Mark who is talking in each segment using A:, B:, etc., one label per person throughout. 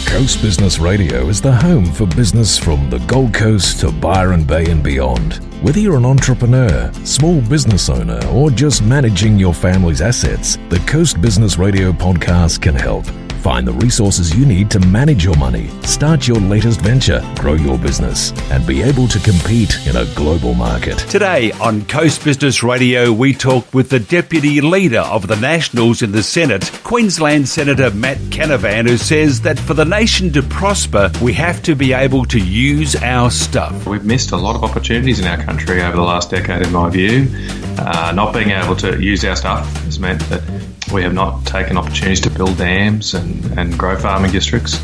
A: Coast Business Radio is the home for business from the Gold Coast to Byron Bay and beyond. Whether you're an entrepreneur, small business owner, or just managing your family's assets, the Coast Business Radio podcast can help. Find the resources you need to manage your money, start your latest venture, grow your business, and be able to compete in a global market.
B: Today on Coast Business Radio, we talk with the Deputy Leader of the Nationals in the Senate, Queensland Senator Matt Canavan, who says that for the nation to prosper, we have to be able to use our stuff.
C: We've missed a lot of opportunities in our country over the last decade, in my view. Not being able to use our stuff has meant that we have not taken opportunities to build dams and grow farming districts.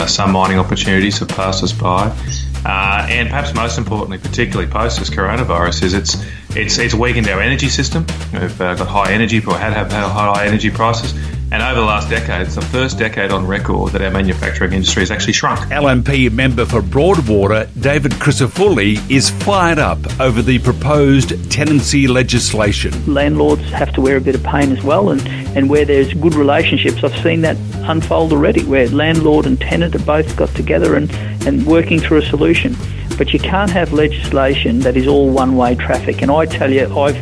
C: Some mining opportunities have passed us by. And perhaps most importantly, particularly post this coronavirus, is it's weakened our energy system. We've got high energy, or have high energy prices. And over the last decade, it's the first decade on record that our manufacturing industry has actually shrunk.
B: LNP Member for Broadwater, David Crisafulli, is fired up over the proposed tenancy legislation.
D: Landlords have to wear a bit of pain as well, and where there's good relationships, I've seen that unfold already, where landlord and tenant have both got together and working through a solution. But you can't have legislation that is all one-way traffic. And I tell you, I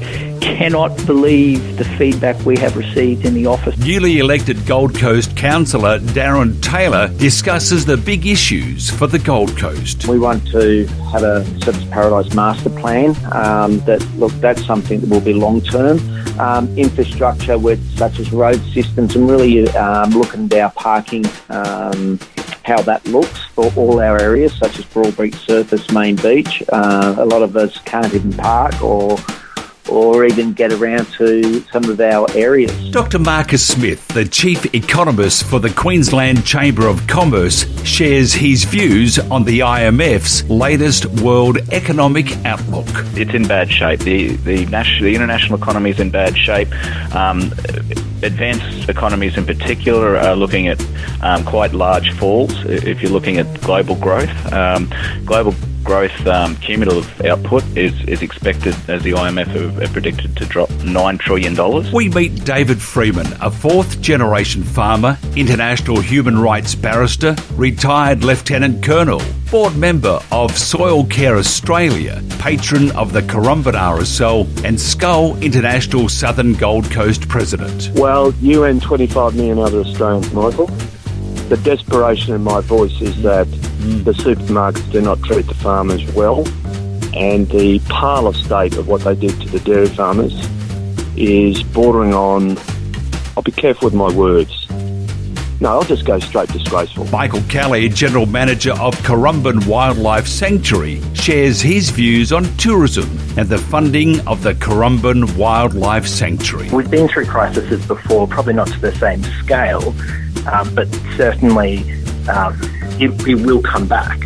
D: cannot believe the feedback we have received in the office.
B: Newly elected Gold Coast Councillor Darren Taylor discusses the big issues for the Gold Coast.
E: We want to have a Service Paradise master plan. That's something that will be long-term. Infrastructure such as road systems, and really looking at our parking, how that looks for all our areas, such as Broadwater Surface, Main Beach. A lot of us can't even park or even get around to some of our areas.
B: Dr. Marcus Smith, the Chief Economist for the Queensland Chamber of Commerce, shares his views on the IMF's latest World Economic Outlook.
F: It's in bad shape. The international economy is in bad shape. Advanced economies in particular are looking at quite large falls if you're looking at global growth. Global growth cumulative output is expected, as the IMF have predicted, to drop $9 trillion.
B: We meet David Freeman, a fourth-generation farmer, international human rights barrister, retired Lieutenant Colonel, board member of Soil Care Australia, patron of the Currumbin RSL, and Skal International Southern Gold Coast president.
G: Well, you and 25 million other Australians, Michael. The desperation in my voice is that the supermarkets do not treat the farmers well, and the parlour state of what they did to the dairy farmers is bordering on, I'll be careful with my words, no, I'll just go straight disgraceful.
B: Michael Kelly, General Manager of Currumbin Wildlife Sanctuary, shares his views on tourism and the funding of the Currumbin Wildlife Sanctuary.
H: We've been through crises before, probably not to the same scale, but certainly it will come back.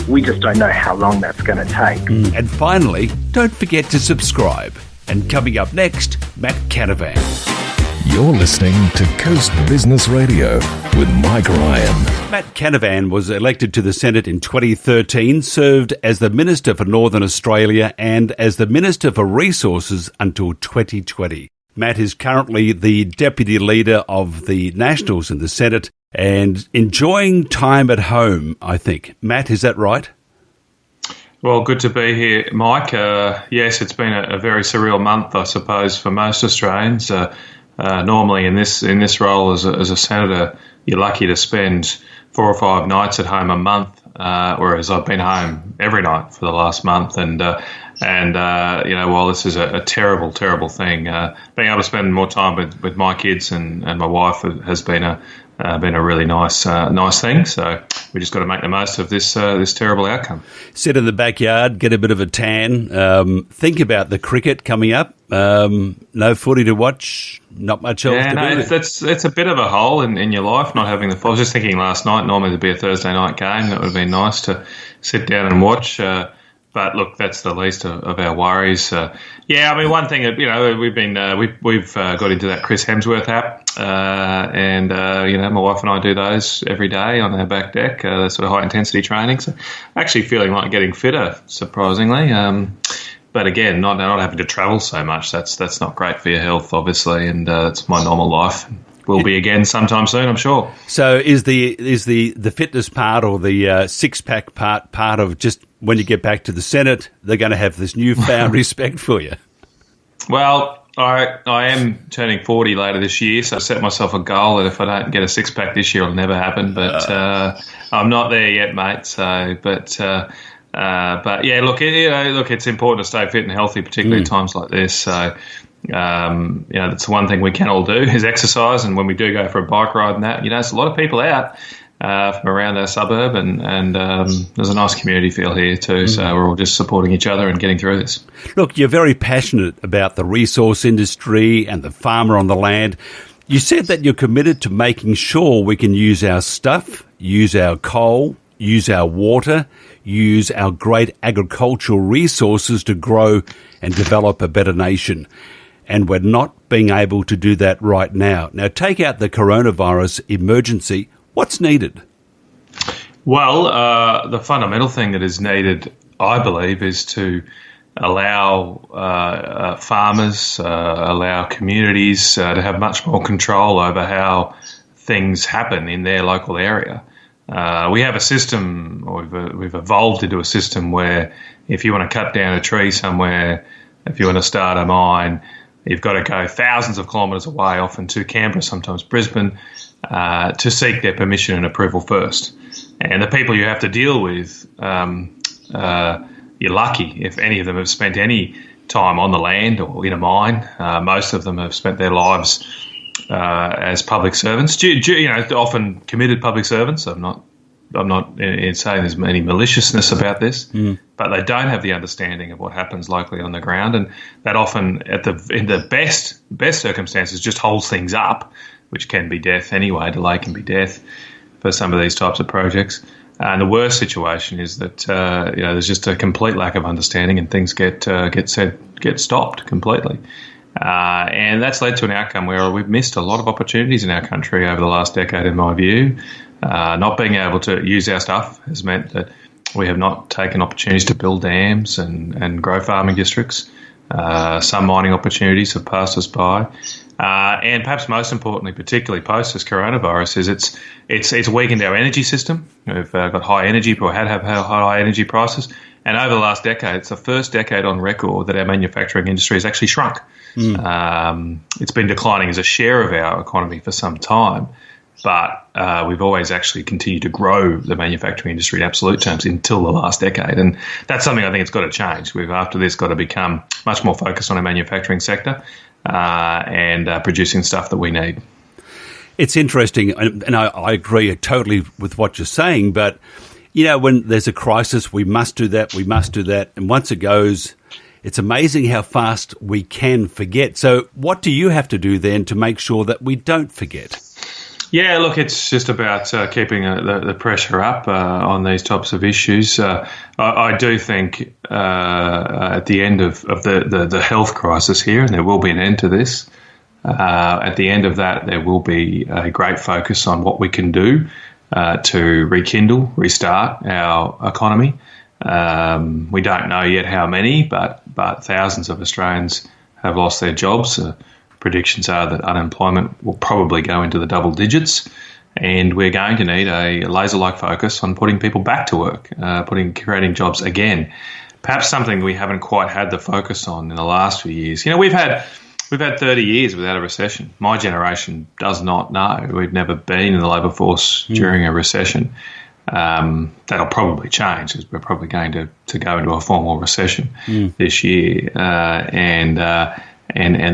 H: We just don't know how long that's going to take.
B: And finally, don't forget to subscribe. And coming up next, Matt Canavan.
A: You're listening to Coast Business Radio with Mike Ryan.
B: Matt Canavan was elected to the Senate in 2013, served as the Minister for Northern Australia and as the Minister for Resources until 2020. Matt is currently the Deputy Leader of the Nationals in the Senate and enjoying time at home, I think. Matt, is that right?
C: Well, good to be here, Mike. Yes, it's been a very surreal month, I suppose, for most Australians. Normally in this role as a senator, you're lucky to spend 4 or 5 nights at home a month, whereas I've been home every night for the last month. And while this is a terrible, terrible thing, being able to spend more time with my kids and my wife has been a really nice thing. So we just got to make the most of this terrible outcome.
B: Sit in the backyard, get a bit of a tan. Think about the cricket coming up. No footy to watch. Not much else to do.
C: It's a bit of a hole in your life not having the. I was just thinking last night. Normally there'd be a Thursday night game. That would have been nice to sit down and watch. But look, that's the least of our worries. One thing we've got into that Chris Hemsworth app, and my wife and I do those every day on our back deck. Sort of high intensity training. So actually feeling like getting fitter, surprisingly. But again, not having to travel so much. That's not great for your health, obviously, and it's my normal life. will be again sometime soon, I'm sure.
B: So is the fitness part or the six-pack part of just when you get back to the Senate, they're going to have this newfound respect for you?
C: Well, I am turning 40 later this year, so I set myself a goal that if I don't get a six-pack this year, it'll never happen. But I'm not there yet, mate. So, but yeah, look, it's important to stay fit and healthy, particularly at times like this. So, that's the one thing we can all do is exercise. And when we do go for a bike ride and that, there's a lot of people out from around our suburb, and there's a nice community feel here too. So we're all just supporting each other and getting through this.
B: Look, you're very passionate about the resource industry and the farmer on the land. You said that you're committed to making sure we can use our stuff, use our coal, use our water, use our great agricultural resources to grow and develop a better nation. And we're not being able to do that right now. Now, take out the coronavirus emergency. What's needed?
C: Well, the fundamental thing that is needed, I believe, is to allow farmers, allow communities to have much more control over how things happen in their local area. We have a system, or we've evolved into a system where if you want to cut down a tree somewhere, if you want to start a mine, you've got to go thousands of kilometres away, often to Canberra, sometimes Brisbane, to seek their permission and approval first. And the people you have to deal with, you're lucky if any of them have spent any time on the land or in a mine. Most of them have spent their lives as public servants, often committed public servants. I'm not saying there's any maliciousness about this, but they don't have the understanding of what happens locally on the ground, and that often, in the best circumstances, just holds things up, which can be death anyway. Delay can be death for some of these types of projects. And the worst situation is that there's just a complete lack of understanding, and things get stopped completely. And that's led to an outcome where we've missed a lot of opportunities in our country over the last decade, in my view. Not being able to use our stuff has meant that we have not taken opportunities to build dams and grow farming districts. Some mining opportunities have passed us by. And perhaps most importantly, particularly post this coronavirus, is it's weakened our energy system. We've got high energy, or have high energy prices. And over the last decade, it's the first decade on record that our manufacturing industry has actually shrunk. It's been declining as a share of our economy for some time, but we've always actually continued to grow the manufacturing industry in absolute terms until the last decade. And that's something I think it's got to change. We've, after this, got to become much more focused on our manufacturing sector and producing stuff that we need.
B: It's interesting, and I agree totally with what you're saying, but when there's a crisis, we must do that, and once it goes, it's amazing how fast we can forget. So what do you have to do then to make sure that we don't forget?
C: Yeah, look, it's just about keeping the pressure up on these types of issues. I do think at the end of the health crisis here, and there will be an end to this, at the end of that, there will be a great focus on what we can do to rekindle, restart our economy. We don't know yet how many, but thousands of Australians have lost their jobs. Predictions are that unemployment will probably go into the double digits, and we're going to need a laser-like focus on putting people back to work, creating jobs again. Perhaps something we haven't quite had the focus on in the last few years. We've had 30 years without a recession. My generation does not know. We've never been in the labour force during a recession. That'll probably change, as we're probably going to go into a formal recession this year, and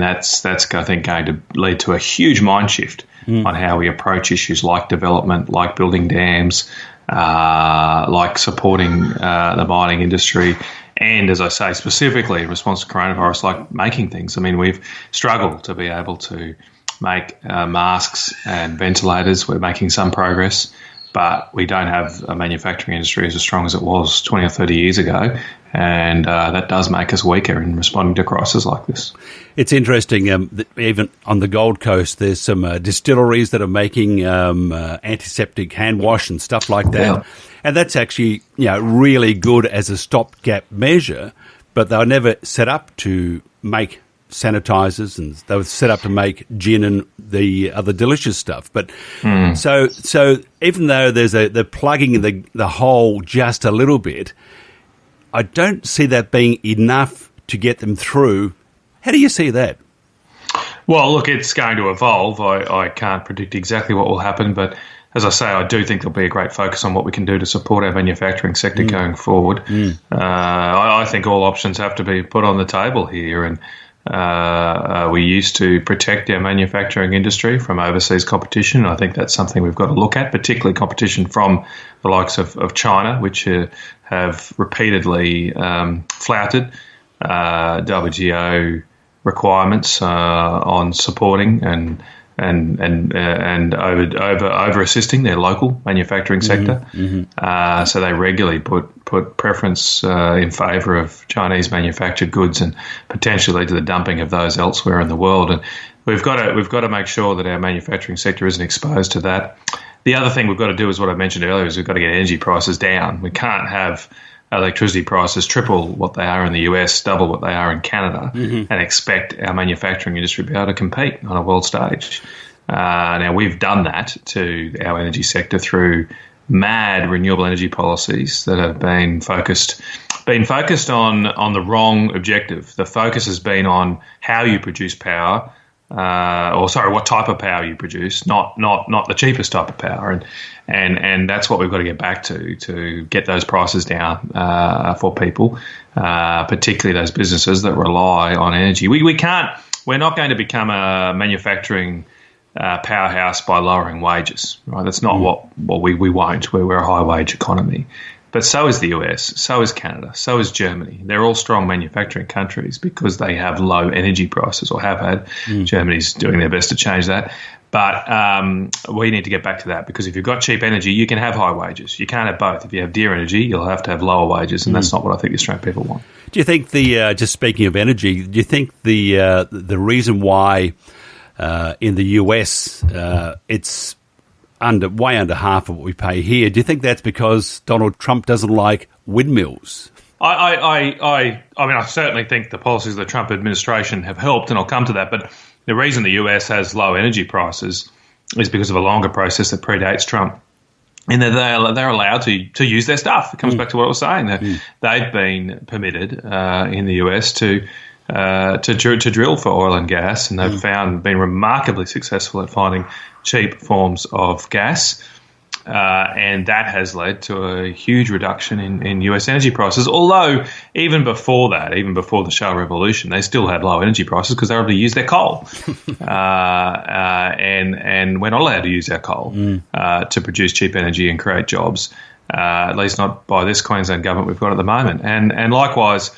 C: that's I think going to lead to a huge mind shift on how we approach issues like development, like building dams, like supporting the mining industry, and, as I say, specifically in response to coronavirus, like making things. I mean, we've struggled to be able to make masks and ventilators. We're making some progress, but we don't have a manufacturing industry as strong as it was 20 or 30 years ago, and that does make us weaker in responding to crises like this. It's
B: interesting, that even on the Gold Coast, there's some distilleries that are making antiseptic hand wash and stuff like that. Yeah. And that's actually really good as a stopgap measure, but they were never set up to make sanitizers, and they were set up to make gin and the other delicious stuff. But so even though they're plugging the hole just a little bit, I don't see that being enough to get them through. How do you see that?
C: Well, look, it's going to evolve. I can't predict exactly what will happen, but as I say, I do think there'll be a great focus on what we can do to support our manufacturing sector going forward. I think all options have to be put on the table here, and we used to protect our manufacturing industry from overseas competition. I think that's something we've got to look at, particularly competition from the likes of China, which have repeatedly flouted WTO requirements on supporting and over assisting their local manufacturing sector. So they regularly put preference in favour of Chinese manufactured goods and potentially to the dumping of those elsewhere in the world. And we've got to make sure that our manufacturing sector isn't exposed to that. The other thing we've got to do is what I mentioned earlier, is we've got to get energy prices down. We can't have electricity prices triple what they are in the US, double what they are in Canada, and expect our manufacturing industry to be able to compete on a world stage. Now, we've done that to our energy sector through mad renewable energy policies that have been focused on the wrong objective. The focus has been on how you produce power, what type of power you produce, not the cheapest type of power, and that's what we've got to get back to get those prices down for people, particularly those businesses that rely on energy. We're not going to become a manufacturing powerhouse by lowering wages, right? That's not what we won't. We're a high wage economy. But so is the US, so is Canada, so is Germany. They're all strong manufacturing countries because they have low energy prices, or have had. Germany's doing their best to change that. But we need to get back to that, because if you've got cheap energy, you can have high wages. You can't have both. If you have dear energy, you'll have to have lower wages, and that's not what I think the Australian people want.
B: Do you think just speaking of energy, do you think the reason why in the US it's way under half of what we pay here, do you think that's because Donald Trump doesn't like windmills?
C: I mean, I certainly think the policies of the Trump administration have helped, and I'll come to that. But the reason the US has low energy prices is because of a longer process that predates Trump, and that they're allowed to use their stuff. It comes back to what I was saying. They've been permitted in the US to drill for oil and gas, and they've been remarkably successful at finding cheap forms of gas, and that has led to a huge reduction in US energy prices. Although even before the shale revolution, they still had low energy prices because they were able to use their coal, and we're not allowed to use our coal to produce cheap energy and create jobs, at least not by this Queensland government we've got at the moment. And likewise,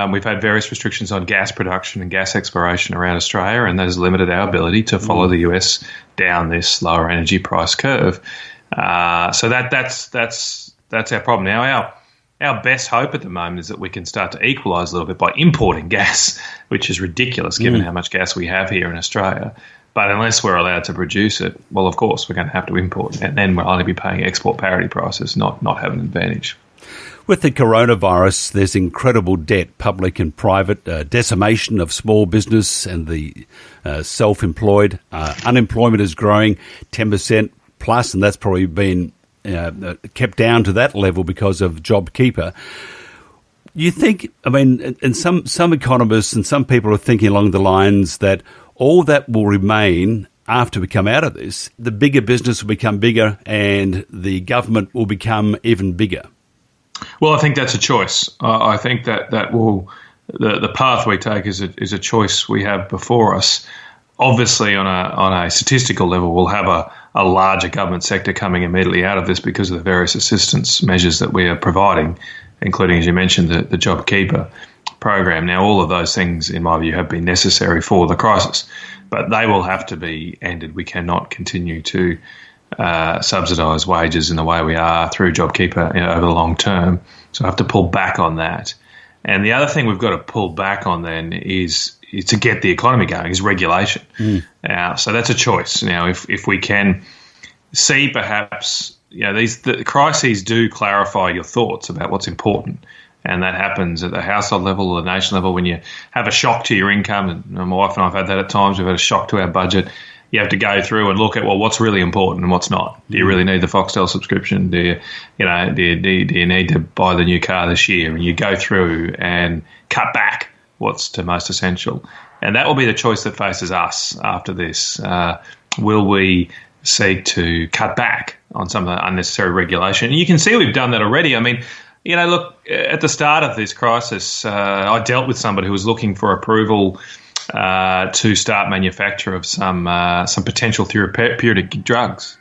C: we've had various restrictions on gas production and gas exploration around Australia, and that has limited our ability to follow the US down this lower energy price curve. So that's our problem now. Our best hope at the moment is that we can start to equalise a little bit by importing gas, which is ridiculous given how much gas we have here in Australia. But unless we're allowed to produce it, well, of course, we're going to have to import, and then we'll only be paying export parity prices, not have an advantage.
B: With the coronavirus, there's incredible debt, public and private, decimation of small business and the self-employed. Unemployment is growing 10% plus, and that's probably been kept down to that level because of JobKeeper. You think, I mean, and some economists and some people are thinking along the lines that all that will remain after we come out of this, the bigger business will become bigger and the government will become even bigger.
C: Well, I think that's a choice. I think that will the path we take is a choice we have before us. Obviously, on a statistical level, we'll have a larger government sector coming immediately out of this because of the various assistance measures that we are providing, including, as you mentioned, the JobKeeper program. Now, all of those things, in my view, have been necessary for the crisis, but they will have to be ended. We cannot continue to subsidise wages in the way we are through JobKeeper over the long term. So I have to pull back on that. And the other thing we've got to pull back on then is to get the economy going, is regulation. So that's a choice. Now, if we can see perhaps, the crises do clarify your thoughts about what's important. And that happens at the household level or the nation level when you have a shock to your income. And my wife and I have had that at times. We've had a shock to our budget. You have to go through and look at, well, what's really important and what's not. Do you really need the Foxtel subscription? Do you need to buy the new car this year? And you go through and cut back what's the most essential. And that will be the choice that faces us after this. Will we seek to cut back on some of the unnecessary regulation? And you can see we've done that already. I mean, look, at the start of this crisis, I dealt with somebody who was looking for approval to start manufacture of some potential therapeutic drugs.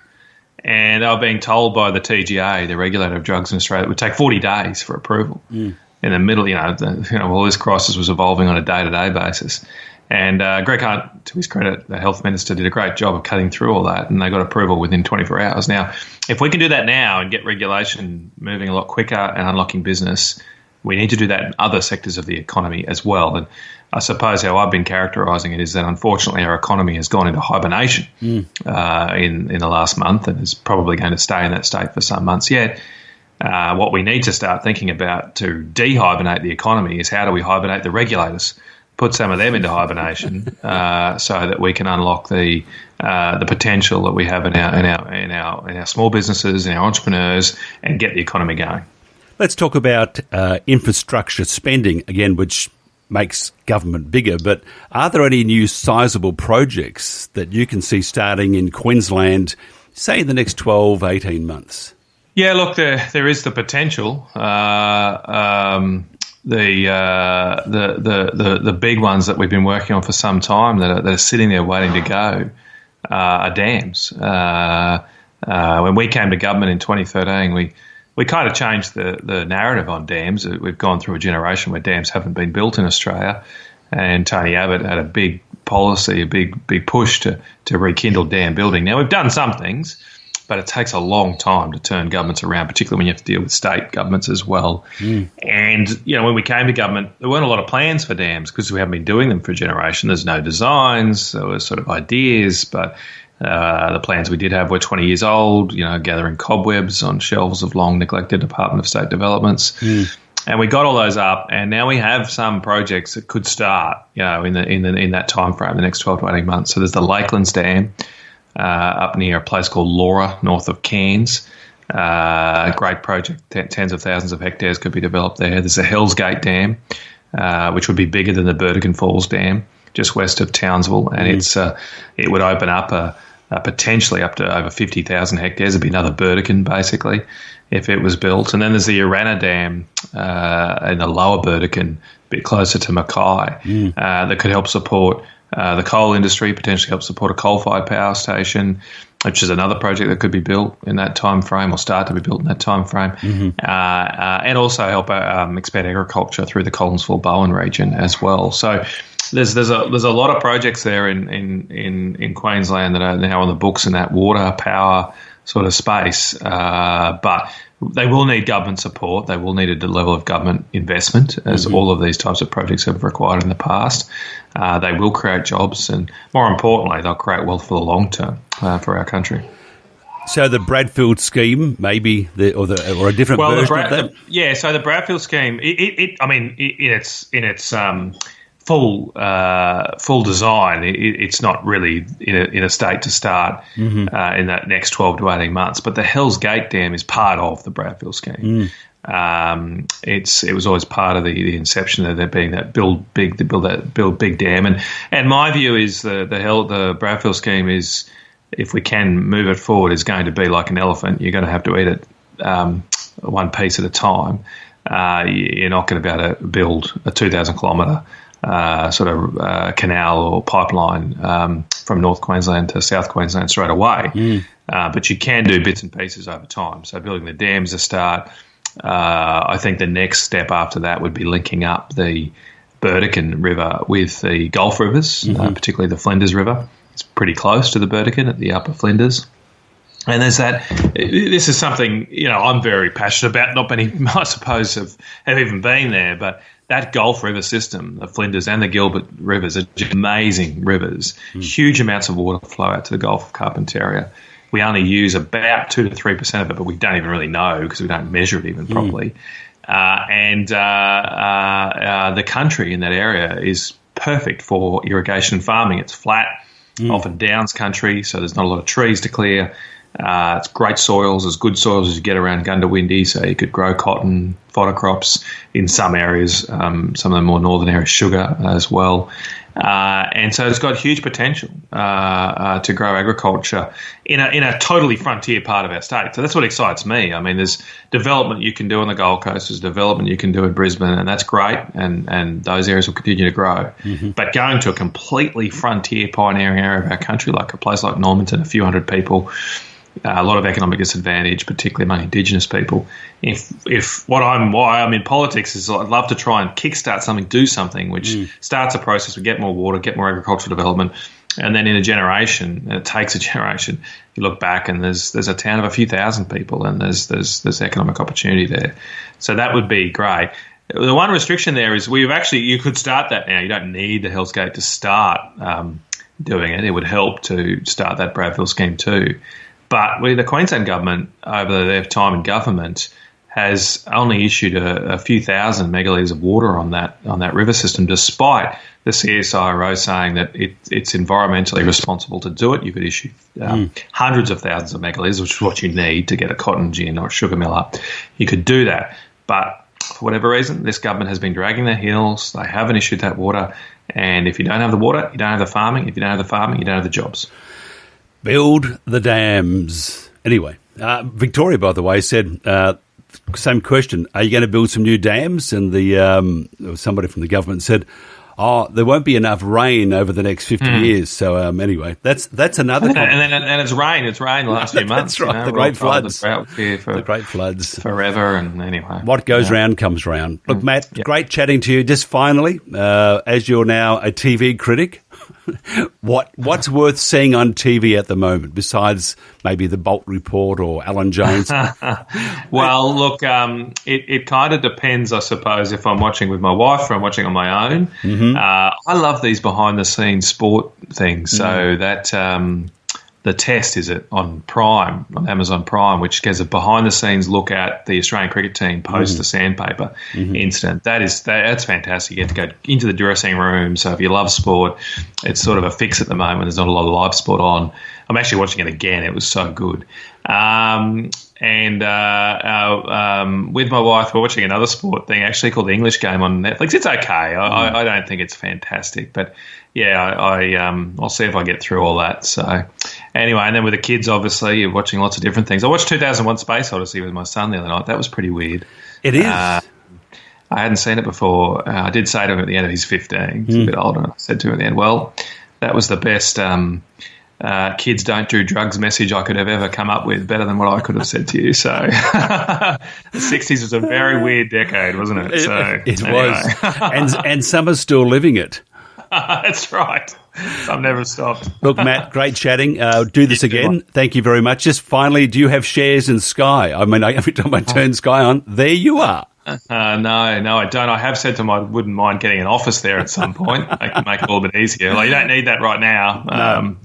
C: And they were being told by the TGA, the regulator of drugs in Australia, it would take 40 days for approval. In the middle, all this crisis was evolving on a day-to-day basis. And Greg Hunt, to his credit, the health minister, did a great job of cutting through all that, and they got approval within 24 hours. Now, if we can do that now and get regulation moving a lot quicker and unlocking business, we need to do that in other sectors of the economy as well. And I suppose how I've been characterising it is that unfortunately our economy has gone into hibernation in the last month and is probably going to stay in that state for some months yet. What we need to start thinking about to de-hibernate the economy is how do we hibernate the regulators, put some of them into hibernation so that we can unlock the potential that we have in our small businesses, in our entrepreneurs, and get the economy going.
B: Let's talk about infrastructure spending again, which makes government bigger. But are there any new sizable projects that you can see starting in Queensland, say in the next 12, 18 months?
C: Yeah, look, there is the potential. The big ones that we've been working on for some time that are sitting there waiting to go are dams. When we came to government in 2013, we kind of changed the narrative on dams. We've gone through a generation where dams haven't been built in Australia, and Tony Abbott had a big policy, a big push to rekindle dam building. Now, we've done some things, but it takes a long time to turn governments around, particularly when you have to deal with state governments as well. And, when we came to government, there weren't a lot of plans for dams because we haven't been doing them for a generation. There's no designs, there were sort of ideas, but the plans we did have were 20 years old, gathering cobwebs on shelves of long neglected Department of State developments. And we got all those up, and now we have some projects that could start, in that time frame, the next 12 to 18 months. So there's the Lakelands Dam, up near a place called Laura, north of Cairns. A great project, tens of thousands of hectares could be developed there. There's the Hells Gate Dam, which would be bigger than the Burdekin Falls Dam, just west of Townsville, and it would open up potentially up to over 50,000 hectares. It'd be another Burdekin, basically, if it was built. And then there's the Urana Dam in the lower Burdekin, a bit closer to Mackay, that could help support the coal industry, potentially help support a coal-fired power station, which is another project that could be built in that time frame or start to be built in that time frame, and also help expand agriculture through the Collinsville-Bowen region as well. So there's a lot of projects there in Queensland that are now on the books in that water power sort of space, but they will need government support. They will need a level of government investment, as all of these types of projects have required in the past. They will create jobs, and more importantly, they'll create wealth for the long term for our country.
B: So the Bradfield scheme, maybe, or a different version of that.
C: So the Bradfield scheme, in its full design, it's not really in a state to start in that next 12 to 18 months. But the Hells Gate Dam is part of the Bradfield scheme. It was always part of the inception of there being that build big dam. And my view is the Bradfield scheme is, if we can move it forward, is going to be like an elephant. You're going to have to eat it one piece at a time. You're not going to be able to build a 2,000 kilometre canal or pipeline from North Queensland to South Queensland straight away. But you can do bits and pieces over time. So building the dams a start. I think the next step after that would be linking up the Burdekin River with the Gulf rivers, particularly the Flinders River. It's pretty close to the Burdekin at the upper Flinders. And there's that. This is something I'm very passionate about. Not many, I suppose, have even been there, but that Gulf River system, the Flinders and the Gilbert rivers, are just amazing rivers. Huge amounts of water flow out to the Gulf of Carpentaria. We only use about 2 to 3% of it, but we don't even really know because we don't measure it even properly. and the country in that area is perfect for irrigation and farming. It's flat, often downs country, so there's not a lot of trees to clear. It's great soils, as good soils as you get around Gundawindi, so you could grow cotton, fodder crops in some areas, some of the more northern areas, sugar as well. And so it's got huge potential to grow agriculture in a totally frontier part of our state. So that's what excites me. I mean, there's development you can do on the Gold Coast, there's development you can do in Brisbane, and that's great, and those areas will continue to grow. But going to a completely frontier pioneering area of our country, like a place like Normanton, a few hundred people, a lot of economic disadvantage, particularly among Indigenous people. Why I'm in politics is I'd love to try and kickstart something, do something which starts a process. We get more water, get more agricultural development, and then in a generation, and it takes a generation, you look back and there's a town of a few thousand people, and there's economic opportunity there. So that would be great. The one restriction there is you could start that now. You don't need the Hell's Gate to start doing it. It would help to start that Bradfield scheme too. But the Queensland government, over their time in government, has only issued a few thousand megalitres of water on that river system, despite the CSIRO saying that it's environmentally responsible to do it. You could issue hundreds of thousands of megalitres, which is what you need to get a cotton gin or a sugar mill up. You could do that. But for whatever reason, this government has been dragging their heels. They haven't issued that water. And if you don't have the water, you don't have the farming. If you don't have the farming, you don't have the jobs. Build the dams. Anyway, Victoria, by the way, said, same question, are you going to build some new dams? And somebody from the government said, there won't be enough rain over the next 50 years. So anyway, that's another comment. And it's rain the last few months. That's right, the great floods. The great floods. Forever, and anyway. What goes round comes round. Look, Matt, great chatting to you. Just finally, as you're now a TV critic, what's worth seeing on TV at the moment besides maybe the Bolt Report or Alan Jones? Well, look, it kind of depends, I suppose, if I'm watching with my wife or I'm watching on my own. I love these behind-the-scenes sport things. So that The Test is it on Prime, on Amazon Prime, which gives a behind-the-scenes look at the Australian cricket team post the sandpaper incident. That's fantastic. You get to go into the dressing room. So if you love sport, it's sort of a fix at the moment. There's not a lot of live sport on. I'm actually watching it again. It was so good. With my wife, we're watching another sport thing actually called the English Game on Netflix. It's okay. I don't think it's fantastic, but yeah, I'll see if I get through all that. So anyway, and then with the kids, obviously, you're watching lots of different things. I watched 2001 Space Odyssey with my son the other night. That was pretty weird. It is. I hadn't seen it before. I did say to him at the end, he's 15. He's a bit older. I said to him at the end, well, that was the best kids don't do drugs message I could have ever come up with, better than what I could have said to you. So the 60s was a very weird decade, wasn't it? It was. And some are still living it. That's right. Some never stopped. Look, Matt, great chatting. Do this again. Thank you very much. Just finally, do you have shares in Sky? I mean, every time I turn Sky on, there you are. No, I don't. I have said to him I wouldn't mind getting an office there at some point. Make it a little bit easier. You don't need that right now. No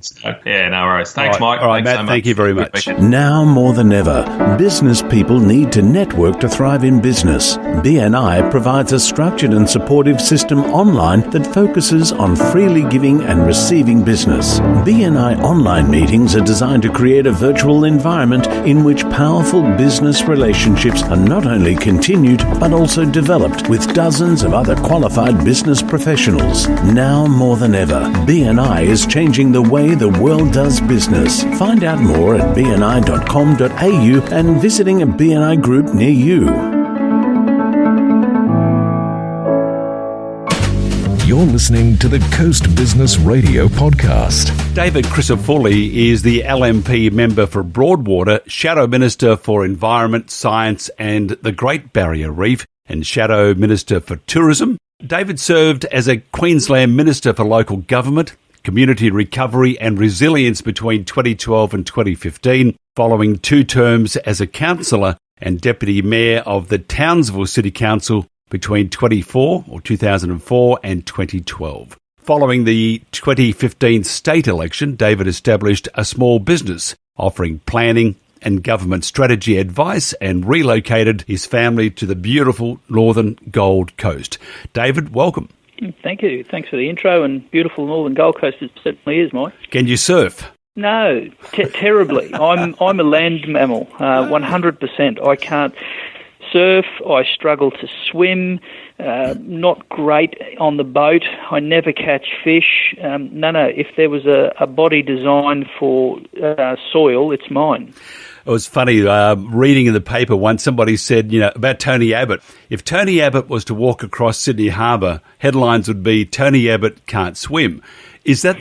C: worries. Thanks, Mike. All right, Matt, so thank you very much.
I: Now more than ever, business people need to network to thrive in business. BNI provides a structured and supportive system online that focuses on freely giving and receiving business. BNI online meetings are designed to create a virtual environment in which powerful business relationships are not only continued but also developed with dozens of other qualified business professionals. Now more than ever, BNI is changing the way the world does business. Find out more at bni.com.au and visiting a BNI group near you.
A: You're listening to the Coast Business Radio podcast.
B: David Crisafulli is the LNP member for Broadwater, Shadow Minister for Environment, Science and the Great Barrier Reef, and Shadow Minister for Tourism. David served as a Queensland Minister for Local Government, Community Recovery and Resilience between 2012 and 2015, following 2 terms as a councillor and Deputy Mayor of the Townsville City Council between 2004 and 2012. Following the 2015 state election, David established a small business offering planning and government strategy advice and relocated his family to the beautiful northern Gold Coast. David, welcome.
D: Thank you. Thanks for the intro, and beautiful northern Gold Coast it certainly is, Mike.
B: Can you surf?
D: No, terribly. I'm a land mammal, 100%. I can't surf. I struggle to swim. Not great on the boat. I never catch fish. No. If there was a body designed for soil, it's mine.
B: It was funny, reading in the paper once, somebody said, about Tony Abbott. If Tony Abbott was to walk across Sydney Harbour, headlines would be, Tony Abbott can't swim. Is that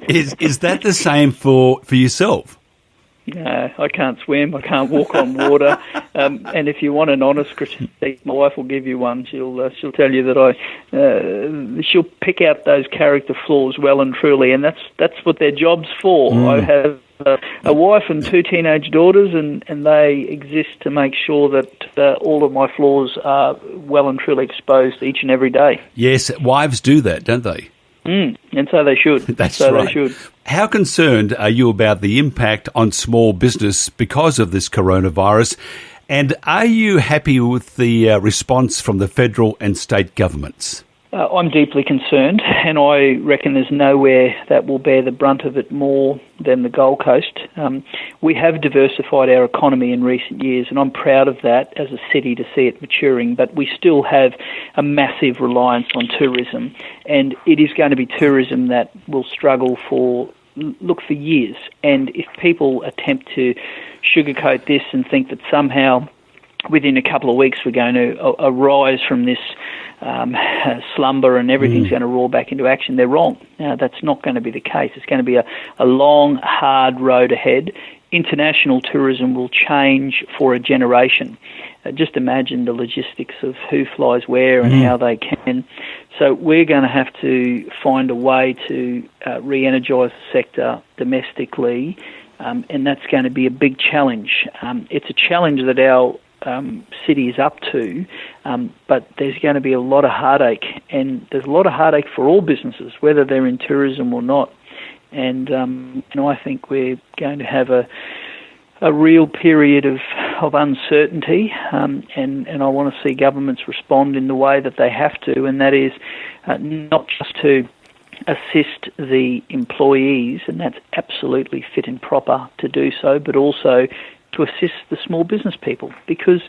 B: is that the same for yourself?
D: No, I can't swim. I can't walk on water. And if you want an honest critique, my wife will give you one. She'll tell you that she'll pick out those character flaws well and truly, and that's what their job's for. I have a wife and 2 teenage daughters, and they exist to make sure that all of my flaws are well and truly exposed each and every day.
B: Yes, wives do that, don't they?
D: And so they should.
B: That's
D: so
B: right.
D: They should.
B: How concerned are you about the impact on small business because of this coronavirus? And are you happy with the response from the federal and state governments?
D: I'm deeply concerned, and I reckon there's nowhere that will bear the brunt of it more than the Gold Coast. We have diversified our economy in recent years, and I'm proud of that as a city to see it maturing, but we still have a massive reliance on tourism, and it is going to be tourism that will struggle for years. And if people attempt to sugarcoat this and think that somehow within a couple of weeks we're going to arise from this slumber and everything's going to roar back into action, they're wrong. That's not going to be the case. It's going to be a long, hard road ahead. International tourism will change for a generation. Just imagine the logistics of who flies where and how they can. So we're going to have to find a way to re-energise the sector domestically, and that's going to be a big challenge. It's a challenge that our city is up to, but there's going to be a lot of heartache, and there's a lot of heartache for all businesses, whether they're in tourism or not. And I think we're going to have a real period of uncertainty, and I want to see governments respond in the way that they have to, and that is not just to assist the employees, and that's absolutely fit and proper to do so, but also to assist the small business people, because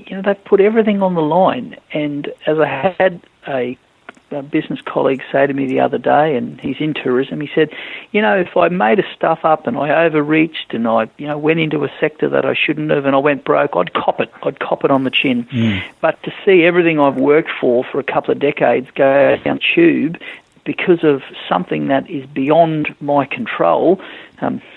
D: they've put everything on the line. And as I had a business colleague say to me the other day, and he's in tourism, he said, if I made a stuff up and I overreached and I went into a sector that I shouldn't have and I went broke, I'd cop it on the chin. But to see everything I've worked for a couple of decades go down tube because of something that is beyond my control,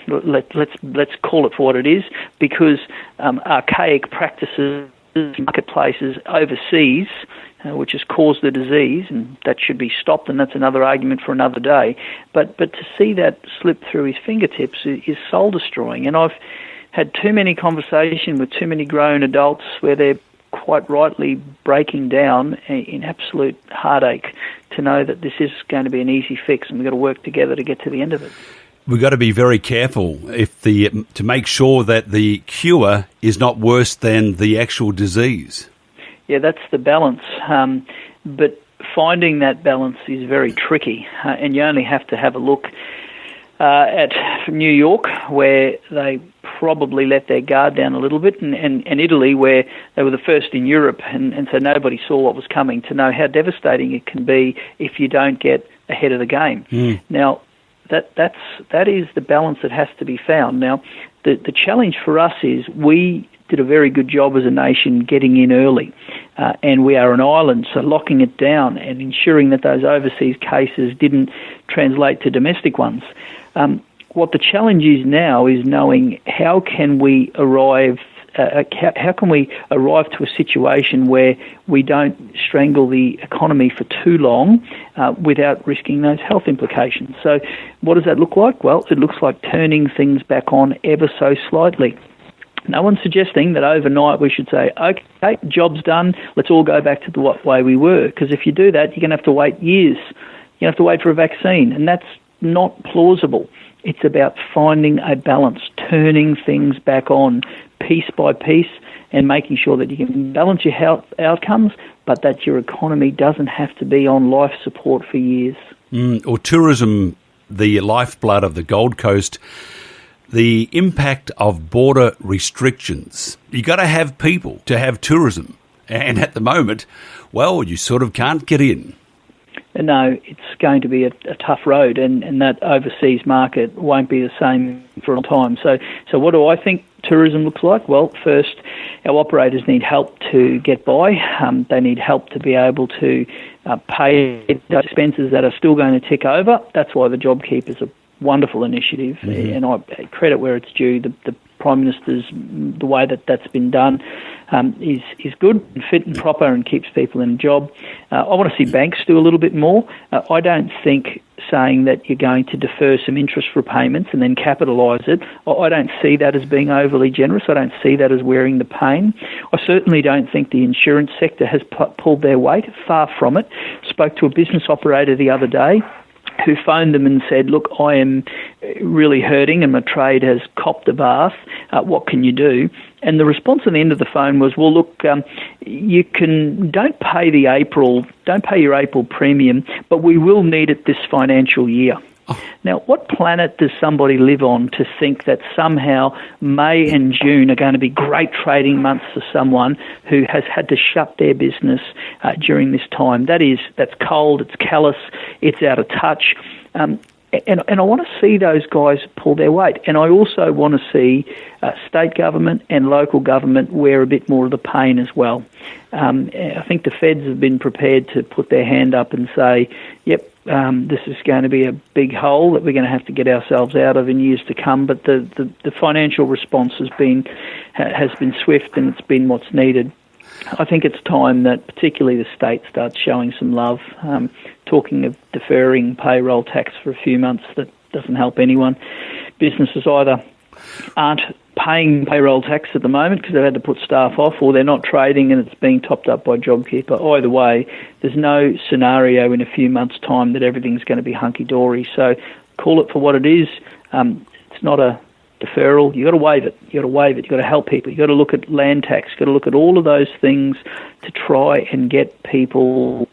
D: let's call it for what it is, because archaic practices, marketplaces overseas, which has caused the disease, and that should be stopped, and that's another argument for another day. But to see that slip through his fingertips is soul-destroying, and I've had too many conversations with too many grown adults where they're quite rightly breaking down in absolute heartache to know that this is going to be an easy fix, and we've got to work together to get to the end of it.
B: We've got to be very careful to make sure that the cure is not worse than the actual disease. Yeah,
D: that's the balance. But finding that balance is very tricky, and you only have to have a look at New York, where they probably let their guard down a little bit, and Italy, where they were the first in Europe, and so nobody saw what was coming, to know how devastating it can be if you don't get ahead of the game. Now, that is the balance that has to be found. Now, the challenge for us is we did a very good job as a nation getting in early, and we are an island, so locking it down and ensuring that those overseas cases didn't translate to domestic ones. What the challenge is now is knowing how can we arrive to a situation where we don't strangle the economy for too long without risking those health implications. So what does that look like? Well, it looks like turning things back on ever so slightly. No one's suggesting that overnight we should say, okay, job's done, let's all go back to the way we were, because if you do that, you're going to have to wait years. You have to wait for a vaccine, and that's not plausible. It's about finding a balance, turning things back on piece by piece and making sure that you can balance your health outcomes, but that your economy doesn't have to be on life support for years.
B: Or tourism, the lifeblood of the Gold Coast, the impact of border restrictions. You got to have people to have tourism. And at the moment, well, you sort of can't get in.
D: No, it's going to be a tough road, and that overseas market won't be the same for a long time. So what do I think tourism looks like? Well, first, our operators need help to get by. They need help to be able to pay those expenses that are still going to tick over. That's why the JobKeeper is a wonderful initiative, and I credit where it's due. The Prime Minister's, the way that's been done is good and fit and proper and keeps people in a job. I want to see banks do a little bit more. I don't think saying that you're going to defer some interest repayments and then capitalise it, I don't see that as being overly generous. I don't see that as wearing the pain. I certainly don't think the insurance sector has pulled their weight. Far from it. Spoke to a business operator the other day who phoned them and said, look, I am really hurting and my trade has copped a bath. What can you do? And the response on the end of the phone was, well, look, don't pay your April premium, but we will need it this financial year. Now, what planet does somebody live on to think that somehow May and June are going to be great trading months for someone who has had to shut their business during this time? That's cold, it's callous, it's out of touch. And I want to see those guys pull their weight. And I also want to see state government and local government wear a bit more of the pain as well. I think the feds have been prepared to put their hand up and say, yep, this is going to be a big hole that we're going to have to get ourselves out of in years to come. But the financial response has been swift, and it's been what's needed. I think it's time that particularly the state starts showing some love. Talking of deferring payroll tax for a few months, that doesn't help anyone. Businesses either aren't paying payroll tax at the moment because they've had to put staff off, or they're not trading and it's being topped up by JobKeeper. Either way, there's no scenario in a few months' time that everything's going to be hunky-dory. So call it for what it is. It's not a deferral. You've got to waive it. You've got to help people. You've got to look at land tax. You've got to look at all of those things to try and get people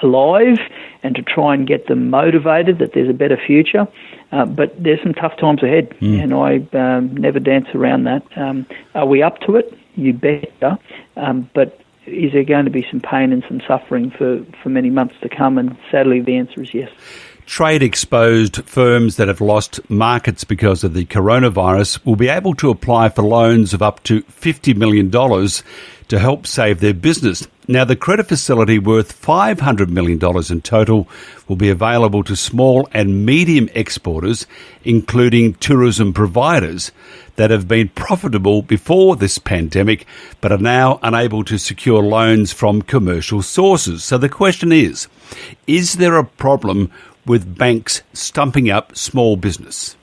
D: alive and to try and get them motivated that there's a better future. But there's some tough times ahead, and I never dance around that. Are we up to it? You better. But is there going to be some pain and some suffering for many months to come? And sadly, the answer is yes.
B: Trade-exposed firms that have lost markets because of the coronavirus will be able to apply for loans of up to $50 million to help save their business. Now, the credit facility worth $500 million in total will be available to small and medium exporters, including tourism providers that have been profitable before this pandemic but are now unable to secure loans from commercial sources. So the question is there a problem with banks stumping up small business?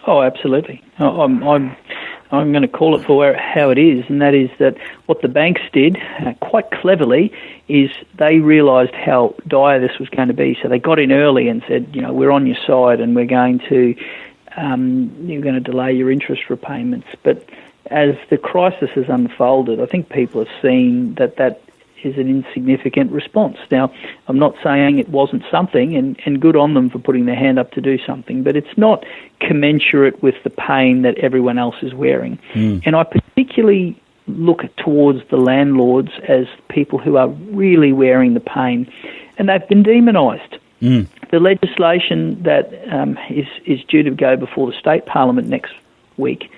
D: Oh, absolutely. I'm going to call it for how it is, and that is that what the banks did quite cleverly is they realised how dire this was going to be. So they got in early and said, we're on your side and we're going to you're going to delay your interest repayments. But as the crisis has unfolded, I think people have seen that is an insignificant response. Now, I'm not saying it wasn't something, and good on them for putting their hand up to do something, but it's not commensurate with the pain that everyone else is wearing. And I particularly look towards the landlords as people who are really wearing the pain, and they've been demonised. The legislation that is due to go before the state parliament next week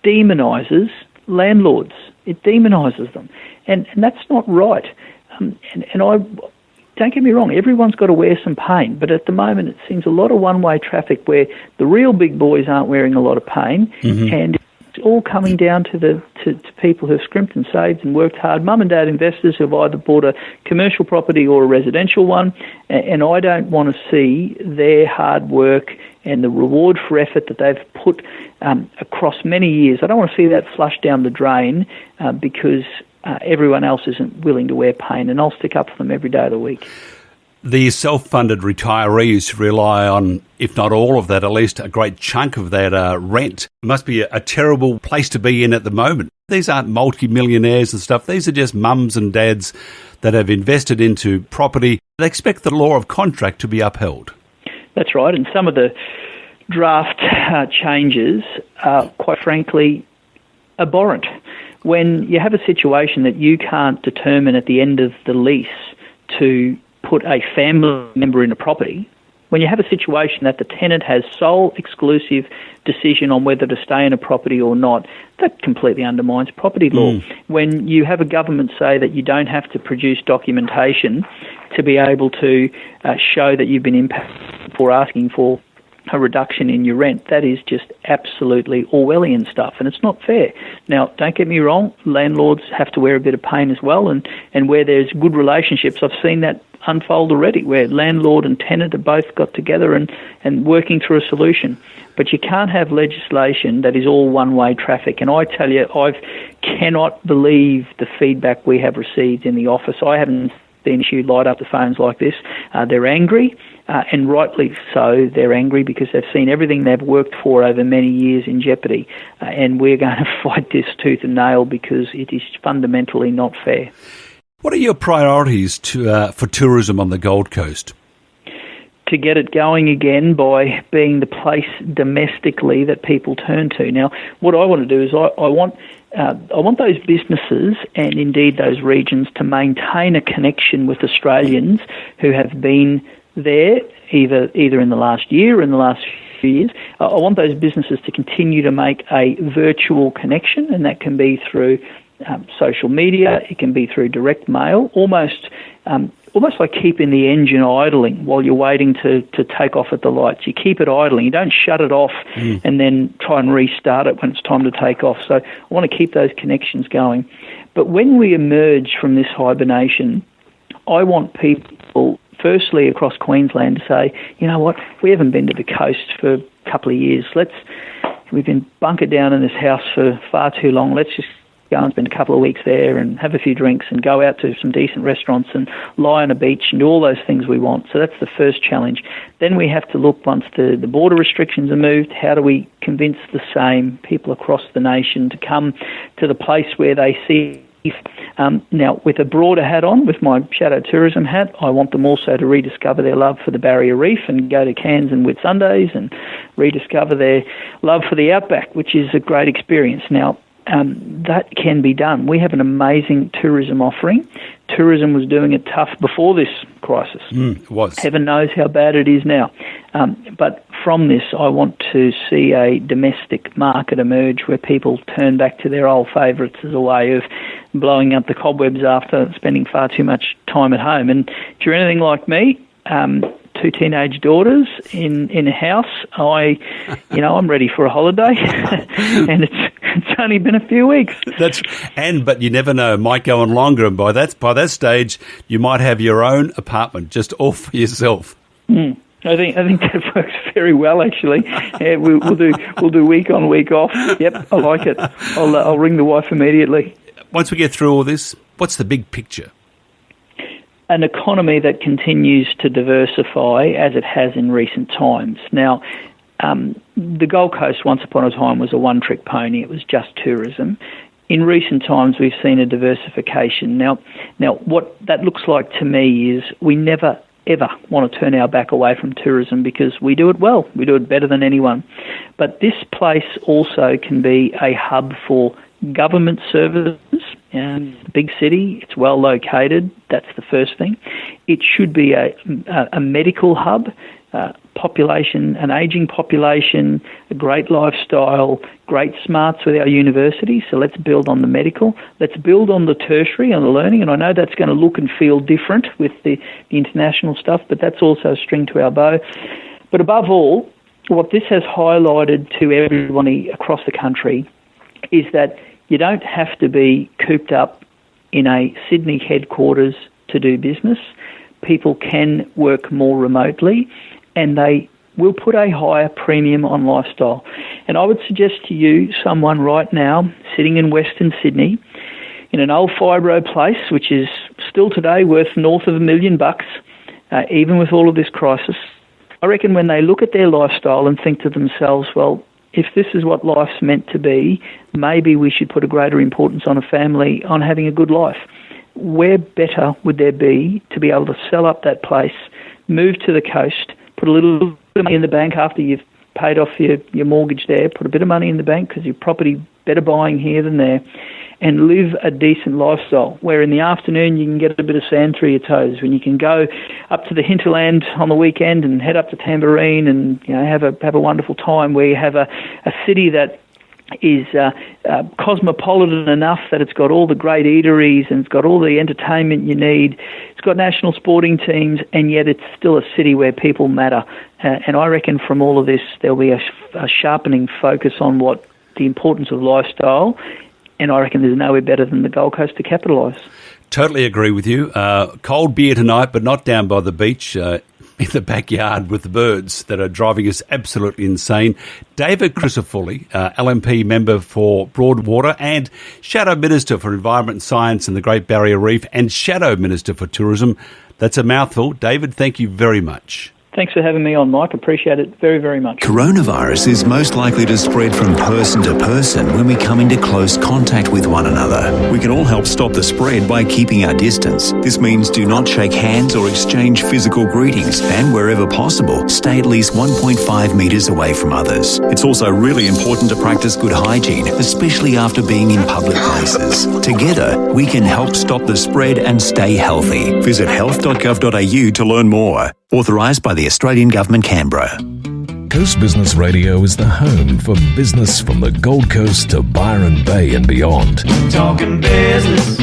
D: demonises landlords. It demonises them. And that's not right. And I don't get me wrong, everyone's got to wear some pain, but at the moment it seems a lot of one-way traffic where the real big boys aren't wearing a lot of pain, and it's all coming down to people who've scrimped and saved and worked hard, mum and dad investors who've either bought a commercial property or a residential one, and I don't want to see their hard work and the reward for effort that they've put across many years. I don't want to see that flush down the drain because everyone else isn't willing to wear pain, and I'll stick up for them every day of the week.
B: The self-funded retirees rely on, if not all of that, at least a great chunk of that rent. It must be a terrible place to be in at the moment. These aren't multi-millionaires and stuff. These are just mums and dads that have invested into property. They expect the law of contract to be upheld.
D: That's right, and some of the draft changes are, quite frankly, abhorrent. When you have a situation that you can't determine at the end of the lease to put a family member in a property, when you have a situation that the tenant has sole exclusive decision on whether to stay in a property or not, that completely undermines property law. When you have a government say that you don't have to produce documentation to be able to show that you've been impacted for asking for a reduction in your rent, that is just absolutely Orwellian stuff, and it's not fair. Now, don't get me wrong, landlords have to wear a bit of pain as well, and where there's good relationships, I've seen that unfold already, where landlord and tenant have both got together and working through a solution. But you can't have legislation that is all one-way traffic. And I tell you, I cannot believe the feedback we have received in the office. I haven't seen issue light up the phones like this. They're angry, and rightly so. They're angry because they've seen everything they've worked for over many years in jeopardy. And we're going to fight this tooth and nail because it is fundamentally not fair.
B: What are your priorities for tourism on the Gold Coast?
D: To get it going again by being the place domestically that people turn to. Now, what I want to do is I want those businesses and indeed those regions to maintain a connection with Australians who have been there either in the last year or in the last few years. I want those businesses to continue to make a virtual connection, and that can be through social media, it can be through direct mail, almost like keeping the engine idling while you're waiting to take off at the lights. You keep it idling. You don't shut it off and then try and restart it when it's time to take off. So I want to keep those connections going. But when we emerge from this hibernation, I want people, firstly across Queensland, to say, you know what, we haven't been to the coast for a couple of years. We've been bunkered down in this house for far too long. Let's just go and spend a couple of weeks there and have a few drinks and go out to some decent restaurants and lie on a beach and do all those things we want. So that's the first challenge. Then we have to look, once the border restrictions are moved, how do we convince the same people across the nation to come to the place where they see. Now, with a broader hat on, with my shadow tourism hat, I want them also to rediscover their love for the Barrier Reef and go to Cairns and Whitsundays and rediscover their love for the outback, which is a great experience. Now, that can be done. We have an amazing tourism offering. Tourism was doing it tough before this crisis.
B: It was.
D: Heaven knows how bad it is now. But from this, I want to see a domestic market emerge where people turn back to their old favourites as a way of blowing up the cobwebs after spending far too much time at home. And if you're anything like me, two teenage daughters in a house, I'm ready for a holiday, and it's only been a few weeks.
B: But you never know, it might go on longer, and by that stage, you might have your own apartment just all for yourself.
D: I think that works very well, actually. Yeah, we'll do week on, week off. Yep, I like it. I'll ring the wife immediately. Once we get through all this, what's the big picture? An economy that continues to diversify as it has in recent times. Now, the Gold Coast once upon a time was a one-trick pony. It was just tourism. In recent times, we've seen a diversification. Now, what that looks like to me is we never, ever want to turn our back away from tourism because we do it well. We do it better than anyone. But this place also can be a hub for government services. Big city, it's well located, that's the first thing. It should be a medical hub, population, an ageing population, a great lifestyle, great smarts with our university, so let's build on the medical. Let's build on the tertiary and the learning, and I know that's going to look and feel different with the international stuff, but that's also a string to our bow. But above all, what this has highlighted to everybody across the country is that you don't have to be cooped up in a Sydney headquarters to do business. People can work more remotely, and they will put a higher premium on lifestyle. And I would suggest to you, someone right now sitting in Western Sydney in an old fibro place, which is still today worth north of $1 million, even with all of this crisis. I reckon when they look at their lifestyle and think to themselves, well, if this is what life's meant to be, maybe we should put a greater importance on a family, on having a good life. Where better would there be to be able to sell up that place, move to the coast, put a little bit of money in the bank after you've paid off your mortgage there, put a bit of money in the bank because your property better buying here than there, and live a decent lifestyle where in the afternoon you can get a bit of sand through your toes, when you can go up to the hinterland on the weekend and head up to Tamborine and have a wonderful time, where you have a city that is cosmopolitan enough that it's got all the great eateries and it's got all the entertainment you need. It's got national sporting teams, and yet it's still a city where people matter. And I reckon from all of this there'll be a sharpening focus on what the importance of lifestyle, and I reckon there's nowhere better than the Gold Coast to capitalise.
B: Totally agree with you. Cold beer tonight, but not down by the beach, in the backyard with the birds that are driving us absolutely insane. David Crisafulli, LNP Member for Broadwater and Shadow Minister for Environment and Science and the Great Barrier Reef and Shadow Minister for Tourism. That's a mouthful. David, thank you very much.
D: Thanks for having me on, Mike. Appreciate it very, very much.
J: Coronavirus is most likely to spread from person to person when we come into close contact with one another. We can all help stop the spread by keeping our distance. This means do not shake hands or exchange physical greetings, and wherever possible, stay at least 1.5 metres away from others. It's also really important to practice good hygiene, especially after being in public places. Together, we can help stop the spread and stay healthy. Visit health.gov.au to learn more. Authorised by the Australian Government, Canberra.
A: Coast Business Radio is the home for business from the Gold Coast to Byron Bay and beyond.
K: Talking business,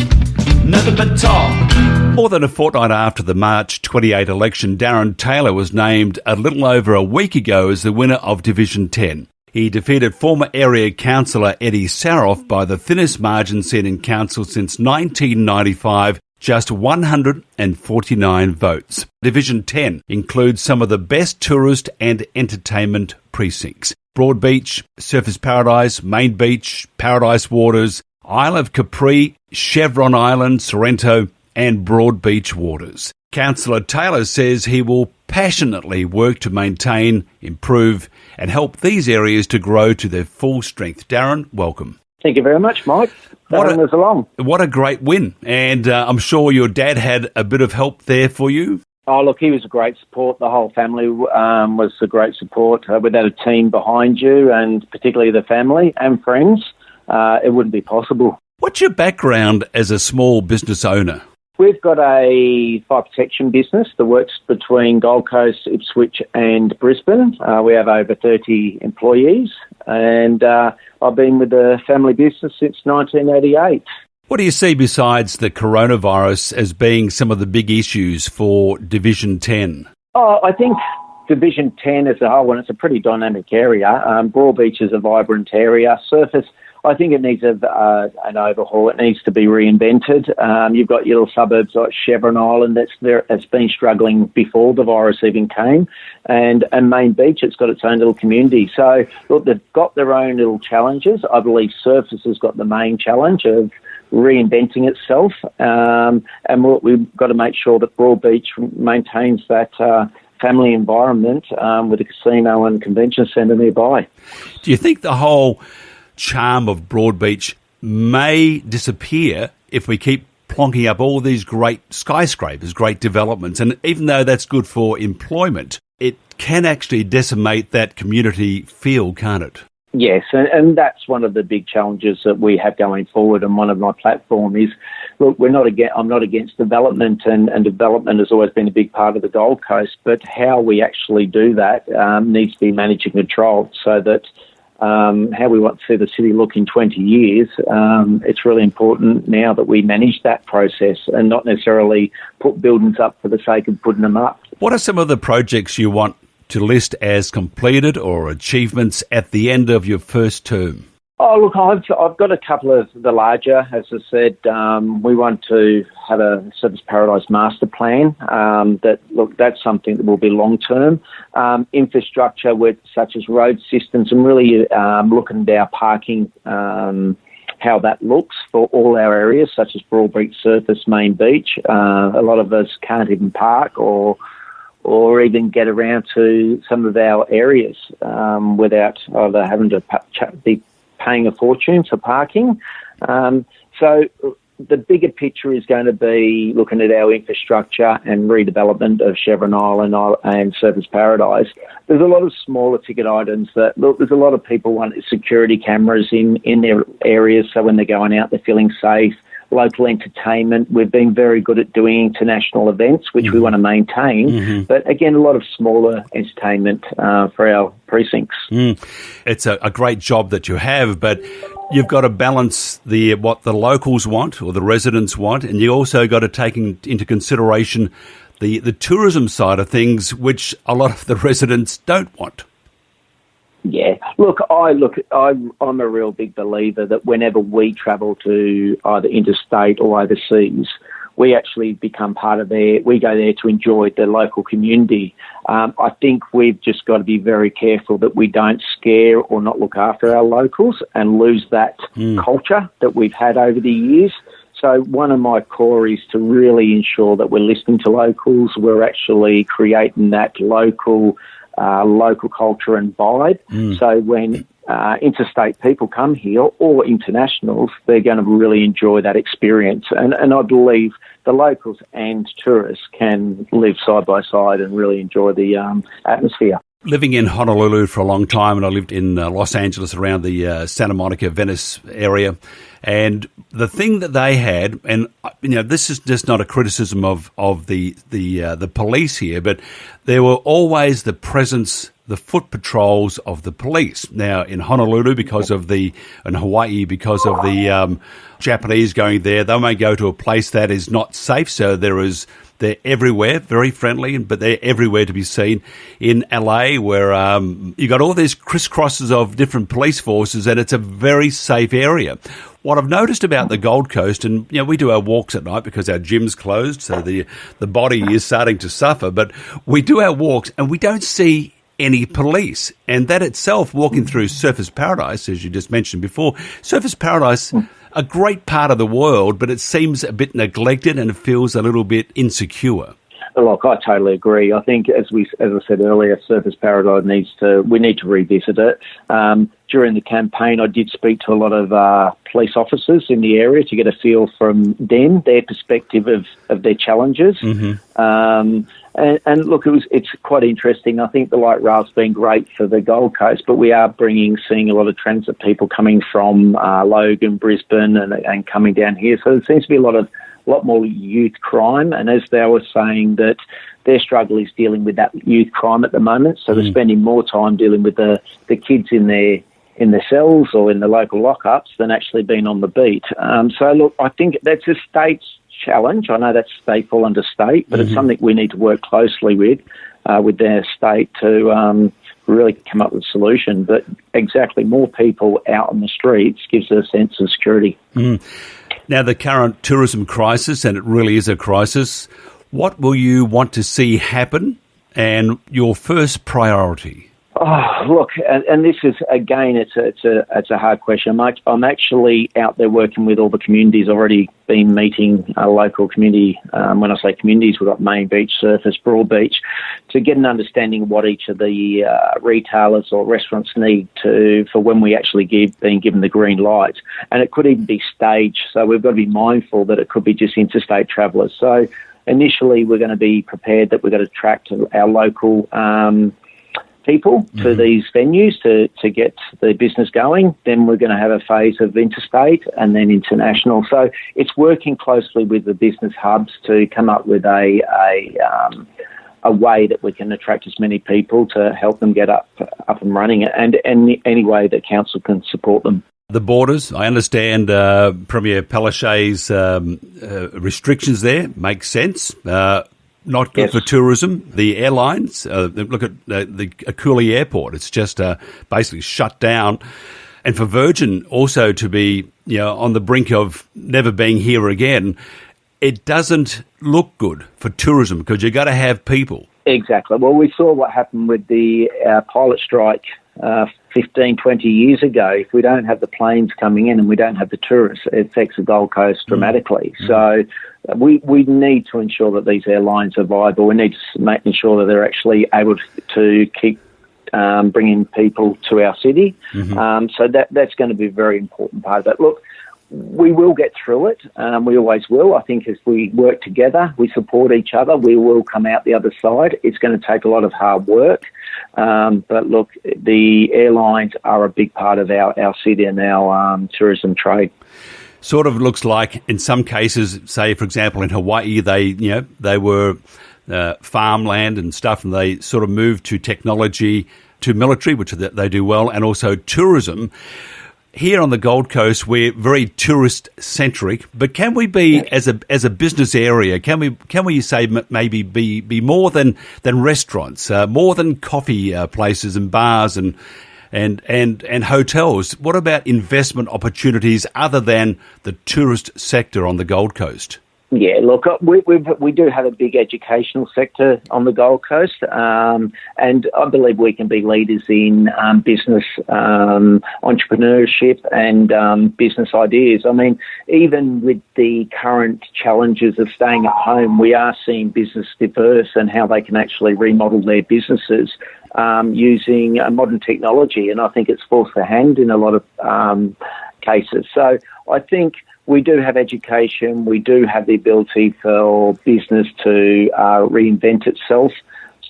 K: nothing but talk.
B: More than a fortnight after the March 28 election, Darren Taylor was named a little over a week ago as the winner of Division 10. He defeated former area councillor Eddie Saroff by the thinnest margin seen in council since 1995, just 149 votes. Division 10 includes some of the best tourist and entertainment precincts: Broadbeach, Surfers Paradise, Main Beach, Paradise Waters, Isle of Capri, Chevron Island, Sorrento and Broadbeach Waters. Councillor Taylor says he will passionately work to maintain, improve and help these areas to grow to their full strength. Darren, welcome.
E: Thank you very much, Mike.
B: What a great win. And I'm sure your dad had a bit of help there for you.
E: Oh, look, he was a great support. The whole family was a great support. Without a team behind you, and particularly the family and friends, it wouldn't be possible.
B: What's your background as a small business owner?
E: We've got a fire protection business that works between Gold Coast, Ipswich and Brisbane. We have over 30 employees, and I've been with the family business since 1988.
B: What do you see besides the coronavirus as being some of the big issues for Division 10?
E: Oh, I think Division 10 as a whole, and it's a pretty dynamic area. Broadbeach is a vibrant area. Surface, I think it needs an overhaul. It needs to be reinvented. You've got your little suburbs like Chevron Island that's been struggling before the virus even came, and Main Beach, it's got its own little community. So look, they've got their own little challenges. I believe Surface has got the main challenge of reinventing itself, and we've got to make sure that Broadbeach maintains that family environment with a casino and convention centre nearby.
B: Do you think the whole charm of Broadbeach may disappear if we keep plonking up all these great skyscrapers, great developments? And even though that's good for employment, it can actually decimate that community feel, can't it?
E: Yes, and that's one of the big challenges that we have going forward. And one of my platform is, look, I'm not against development, and development has always been a big part of the Gold Coast. But how we actually do that needs to be managed and controlled, so that how we want to see the city look in 20 years, it's really important now that we manage that process and not necessarily put buildings up for the sake of putting them up.
B: What are some of the projects you want to list as completed or achievements at the end of your first term?
E: Oh, look, I've got a couple of the larger, as I said. We want to have a Surfers Paradise master plan. That's something that will be long-term. Infrastructure such as road systems, and really looking at our parking, how that looks for all our areas, such as Broadbeach, Surface, Main Beach. A lot of us can't even park or or even get around to some of our areas without either having to be paying a fortune for parking. So the bigger picture is going to be looking at our infrastructure and redevelopment of Chevron Island and Surfers Paradise. There's a lot of smaller ticket items that, look, there's a lot of people want security cameras in their areas so when they're going out, they're feeling safe. Local entertainment. We've been very good at doing international events, which we want to maintain. But again, a lot of smaller entertainment for our precincts.
B: It's a great job that you have, but you've got to balance what the locals want or the residents want, and you also got to take into consideration the tourism side of things, which a lot of the residents don't want.
E: Yeah, I'm a real big believer that whenever we travel to either interstate or overseas, we actually become part of we go there to enjoy the local community. I think we've just got to be very careful that we don't scare or not look after our locals and lose that culture that we've had over the years. So one of my core is to really ensure that we're listening to locals. We're actually creating that local culture and vibe. So when interstate people come here or internationals, they're going to really enjoy that experience. And I believe the locals and tourists can live side by side and really enjoy the atmosphere.
B: Living in Honolulu for a long time, and I lived in Los Angeles around the Santa Monica, Venice area. And the thing that they had, and this is just not a criticism of the police here, but there were always the foot patrols of the police. Now in Honolulu, in Hawaii, because of the Japanese going there, they may go to a place that is not safe. So they're everywhere, very friendly, but they're everywhere to be seen. In LA, where you got all these crisscrosses of different police forces, and it's a very safe area. What I've noticed about the Gold Coast, and we do our walks at night because our gym's closed, so the body is starting to suffer, but we do our walks and we don't see any police. And that itself, walking through Surfers Paradise, as you just mentioned before, Surfers Paradise, a great part of the world, but it seems a bit neglected and it feels a little bit insecure.
E: Look, I totally agree. I think, as I said earlier, Surfers Paradise we need to revisit it. During the campaign, I did speak to a lot of police officers in the area to get a feel from them, their perspective of their challenges. And look, it's quite interesting. I think the light rail's been great for the Gold Coast, but we are seeing a lot of transit people coming from Logan, Brisbane, and coming down here. So there seems to be a lot more youth crime, and as they were saying, that their struggle is dealing with that youth crime at the moment, so they're spending more time dealing with the kids in their cells or in the local lockups than actually being on the beat. So look, I think that's a state's challenge. I know they fall under state, but it's something we need to work closely with their state to really come up with a solution. But exactly, more people out on the streets gives us a sense of security.
B: Now, the current tourism crisis, and it really is a crisis, what will you want to see happen and your first priority?
E: Oh, look, and this is, again, it's a hard question. I'm actually out there working with all the communities. I've already been meeting a local community. When I say communities, we've got Main Beach, Surfers, Broad Beach, to get an understanding of what each of the retailers or restaurants need for when we actually being given the green light. And it could even be staged, so we've got to be mindful that it could be just interstate travellers. So initially, we're going to be prepared that we're going to attract our local people to these venues to get the business going. Then we're going to have a phase of interstate and then international. So it's working closely with the business hubs to come up with a way that we can attract as many people to help them get up and running, and any way that council can support them.
B: The borders, I understand Premier Palaszczuk's restrictions there make sense. Not good for tourism. The airlines, look at the Cooley Airport. It's just basically shut down. And for Virgin also to be on the brink of never being here again, it doesn't look good for tourism because you've got to have people. Exactly.
E: Well, we saw what happened with the pilot strike 15, 20 years ago. If we don't have the planes coming in and we don't have the tourists, it affects the Gold Coast dramatically. So we need to ensure that these airlines are viable. We need to ensure that they're actually able to keep bringing people to our city. So that's going to be a very important part of it. Look, we will get through it. We always will. I think as we work together, we support each other, we will come out the other side. It's going to take a lot of hard work. But look, the airlines are a big part of our city and our tourism trade.
B: Sort of looks like in some cases, say, for example, in Hawaii, they were farmland and stuff, and they sort of moved to technology, to military, which they do well, and also tourism. Here on the Gold Coast, we're very tourist-centric, but can we be, as a business area, can we say maybe be more than restaurants, more than coffee places and bars and hotels? What about investment opportunities other than the tourist sector on the Gold Coast?
E: Yeah, look, we do have a big educational sector on the Gold Coast, and I believe we can be leaders in business entrepreneurship and business ideas. I mean, even with the current challenges of staying at home, we are seeing business diverse and how they can actually remodel their businesses using modern technology, and I think it's forced their hand in a lot of cases. So I think we do have education, we do have the ability for business to reinvent itself,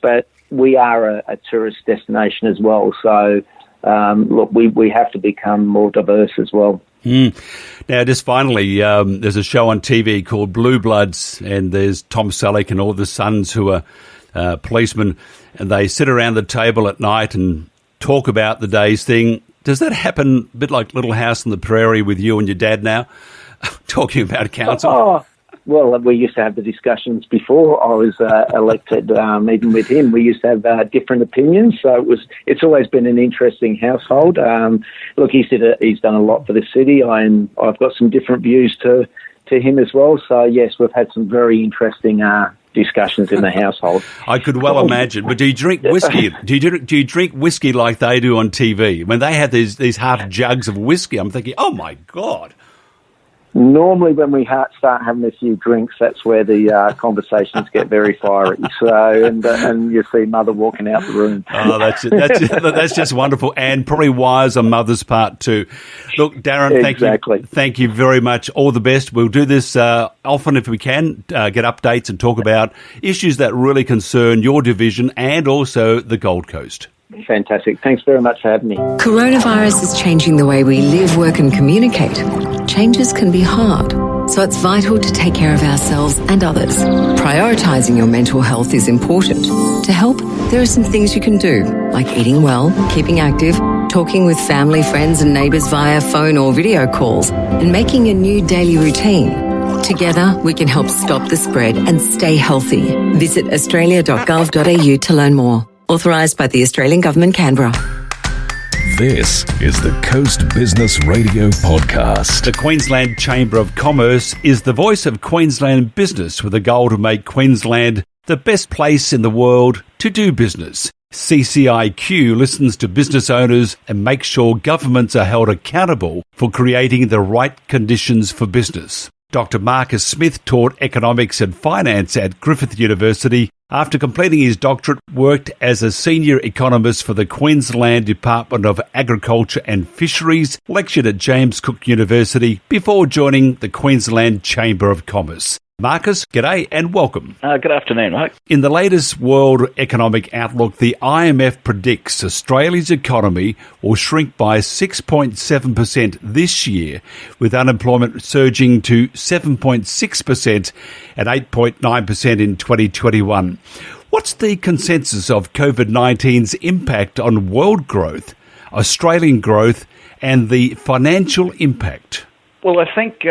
E: but we are a tourist destination as well. So, look, we have to become more diverse as well.
B: Now, just finally, there's a show on TV called Blue Bloods, and there's Tom Selleck and all the sons who are policemen, and they sit around the table at night and talk about the day's thing. Does that happen a bit like Little House on the Prairie with you and your dad now? Talking about council?
E: Oh, well, we used to have the discussions before I was elected, even with him. We used to have different opinions, so it's always been an interesting household. Look, he's done a lot for the city. I've got some different views to him as well. So, yes, we've had some very interesting discussions in the household.
B: I could well imagine. But do you drink whiskey? Do you drink whiskey like they do on TV? When they have these half jugs of whiskey, I'm thinking, oh, my God.
E: Normally, when we start having a few drinks, that's where the conversations get very fiery. So, and you see Mother walking out the room.
B: Oh, that's just wonderful, and probably wise on Mother's part too. Look, Darren, thank you very much. All the best. We'll do this often if we can. Get updates and talk about issues that really concern your division and also the Gold Coast.
E: Fantastic. Thanks very much for having me.
L: Coronavirus is changing the way we live, work and communicate. Changes can be hard, so it's vital to take care of ourselves and others. Prioritising your mental health is important. To help, there are some things you can do, like eating well, keeping active, talking with family, friends and neighbours via phone or video calls, and making a new daily routine. Together, we can help stop the spread and stay healthy. Visit australia.gov.au to learn more. Authorised by the Australian Government, Canberra.
A: This is the Coast Business Radio Podcast.
B: The Queensland Chamber of Commerce is the voice of Queensland business with a goal to make Queensland the best place in the world to do business. CCIQ listens to business owners and makes sure governments are held accountable for creating the right conditions for business. Dr. Marcus Smith taught economics and finance at Griffith University. After completing his doctorate, worked as a senior economist for the Queensland Department of Agriculture and Fisheries, lectured at James Cook University before joining the Queensland Chamber of Commerce. Marcus, g'day and welcome.
F: Good afternoon, mate.
B: In the latest World Economic Outlook, the IMF predicts Australia's economy will shrink by 6.7% this year, with unemployment surging to 7.6% and 8.9% in 2021. What's the consensus of COVID-19's impact on world growth, Australian growth, and the financial impact?
F: Well, I think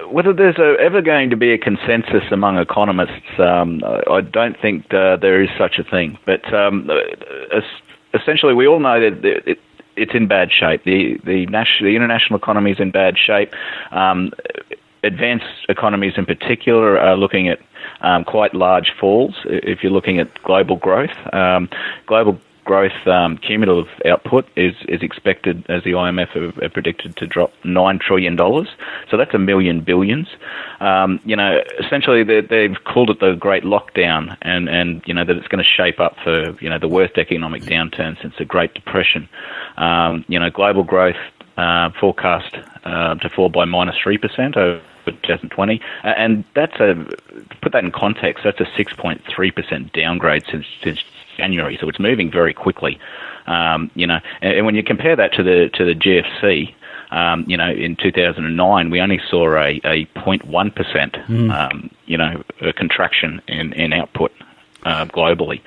F: whether there's ever going to be a consensus among economists, I don't think there is such a thing. But essentially, we all know that it's in bad shape. The international economy is in bad shape. Advanced economies in particular are looking at quite large falls if you're looking at global growth. Global growth cumulative output is expected, as the IMF have predicted, to drop $9 trillion. So that's a million billions. Essentially they've called it the Great Lockdown, and that it's going to shape up for the worst economic downturn since the Great Depression. Global growth forecast to fall by -3% over 2020, and to put that in context, that's a 6.3% downgrade since January. So it's moving very quickly. And when you compare that to the GFC, in 2009, we only saw a 0.1%, a contraction in output globally.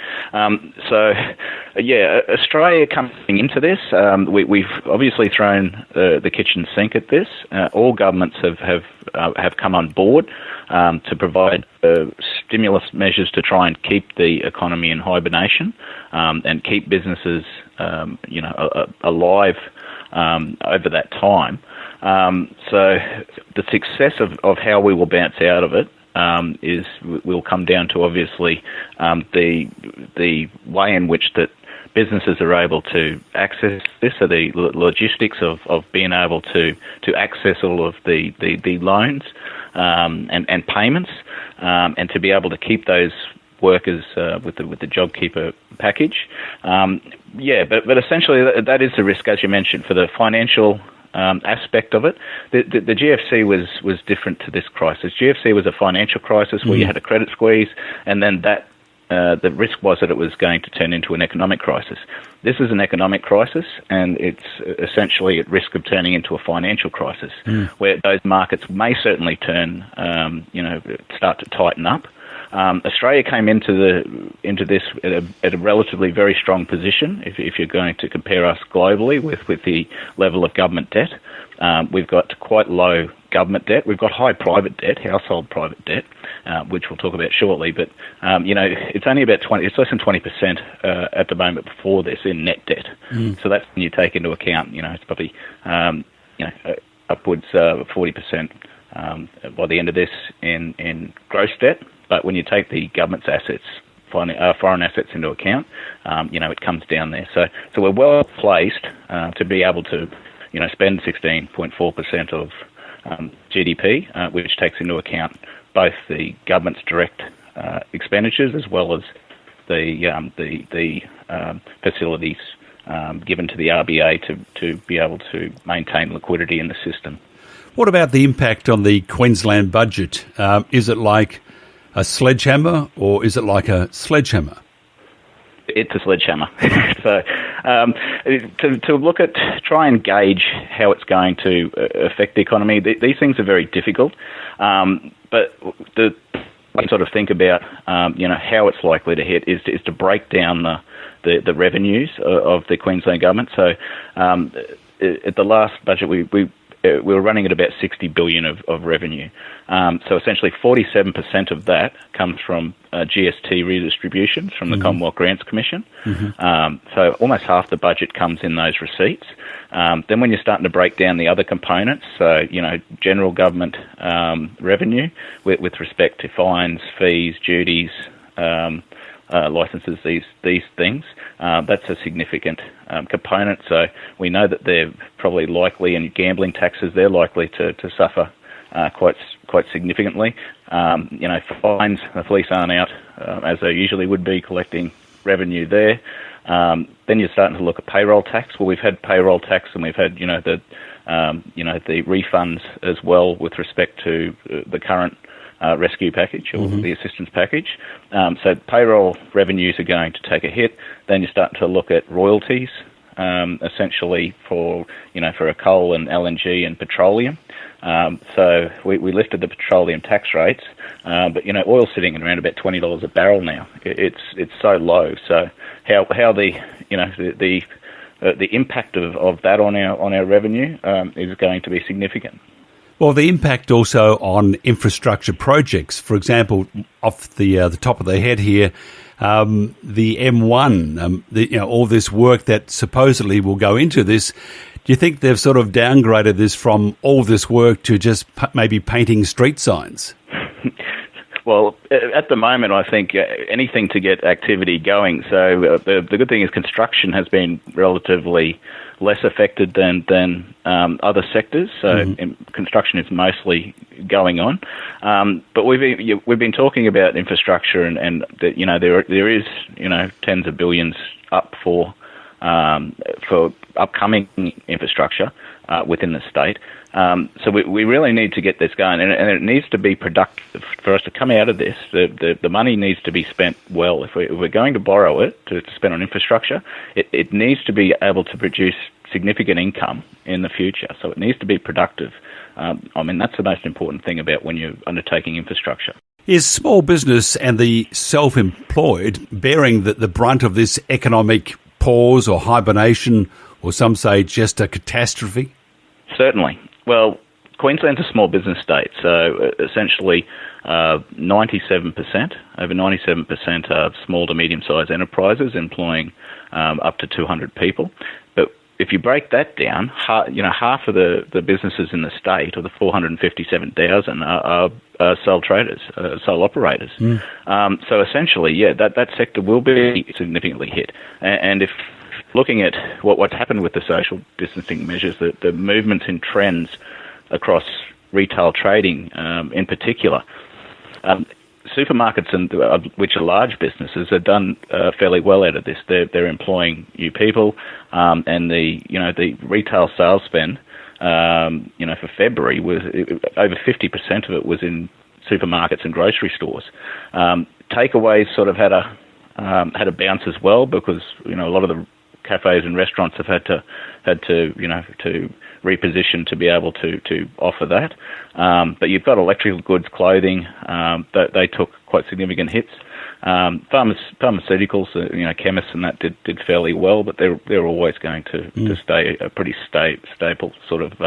F: Australia coming into this, we've obviously thrown the kitchen sink at this. All governments have come on board to provide stimulus measures to try and keep the economy in hibernation and keep businesses, alive over that time. So the success of how we will bounce out of it will come down to obviously the way in which that businesses are able to access this, so the logistics of being able to access all of the loans and payments, and to be able to keep those workers with the JobKeeper package. But essentially that is the risk, as you mentioned, for the financial aspect of it. The GFC was different to this crisis. GFC was a financial crisis where you had a credit squeeze, and then that the risk was that it was going to turn into an economic crisis. This is an economic crisis, and it's essentially at risk of turning into a financial crisis, where those markets may certainly start to tighten up. Australia came into this at a relatively very strong position. If you're going to compare us globally with the level of government debt, we've got quite low government debt. We've got high private debt, household private debt, which we'll talk about shortly. But it's only about it's less than 20% at the moment before this in net debt. So that's when you take into account. It's probably upwards of 40% by the end of this in gross debt. But when you take the government's assets, foreign assets into account, it comes down there. So we're well placed to be able to, spend 16.4% of GDP, which takes into account both the government's direct expenditures as well as the facilities given to the RBA to be able to maintain liquidity in the system.
B: What about the impact on the Queensland budget? Is it like a sledgehammer, or is it like a sledgehammer?
F: It's a sledgehammer. So to try and gauge how it's going to affect the economy, these things are very difficult. But the sort of think about how it's likely to hit is to break down the revenues of the Queensland government. So at the last budget, we were running at about 60 billion of revenue. So essentially 47% of that comes from GST redistributions from the Commonwealth Grants Commission. So almost half the budget comes in those receipts. Then when you're starting to break down the other components, so, general government revenue with respect to fines, fees, duties, licenses, these things, that's a significant component. So we know that they're probably likely, and gambling taxes, they're likely to suffer quite significantly. Fines, the police aren't out as they usually would be collecting revenue there. Then you're starting to look at payroll tax. Well, we've had payroll tax, and we've had the refunds as well with respect to the current rescue package or the assistance package. So payroll revenues are going to take a hit. Then you're starting to look at royalties, essentially for a coal and LNG and petroleum. So we lifted the petroleum tax rates, but oil's sitting at around about $20 a barrel now. It's so low. So how the impact of that on our revenue is going to be significant.
B: Well, the impact also on infrastructure projects. For example, off the top of the head here, the M1, all this work that supposedly will go into this. Do you think they've sort of downgraded this from all this work to just maybe painting street signs?
F: Well, at the moment, I think anything to get activity going. So the good thing is construction has been relatively less affected than other sectors. So construction is mostly going on. But we've been talking about infrastructure and that, there is tens of billions up for upcoming infrastructure within the state. So we really need to get this going, and it needs to be productive for us to come out of this. The money needs to be spent well. If we're going to borrow it to spend on infrastructure, it needs to be able to produce significant income in the future. So it needs to be productive. That's the most important thing about when you're undertaking infrastructure.
B: Is small business and the self-employed bearing the brunt of this economic pause or hibernation, or some say just a catastrophe?
F: Certainly. Well, Queensland's a small business state, so essentially 97% are small to medium-sized enterprises employing up to 200 people. But if you break that down, half of the businesses in the state, or the 457,000, are sole traders, sole operators. So essentially, that sector will be significantly hit. And if looking at what's happened with the social distancing measures, the movements in trends across retail trading in particular, supermarkets, which are large businesses, have done fairly well out of this. They're employing new people, and the retail sales spend, for February was over 50% of it was in supermarkets and grocery stores. Takeaways sort of had a bounce as well, because a lot of the cafes and restaurants have had to reposition to be able to offer that. But you've got electrical goods, clothing, they took quite significant hits. Pharmaceuticals, chemists and that did fairly well, but they're always going to stay a pretty staple sort of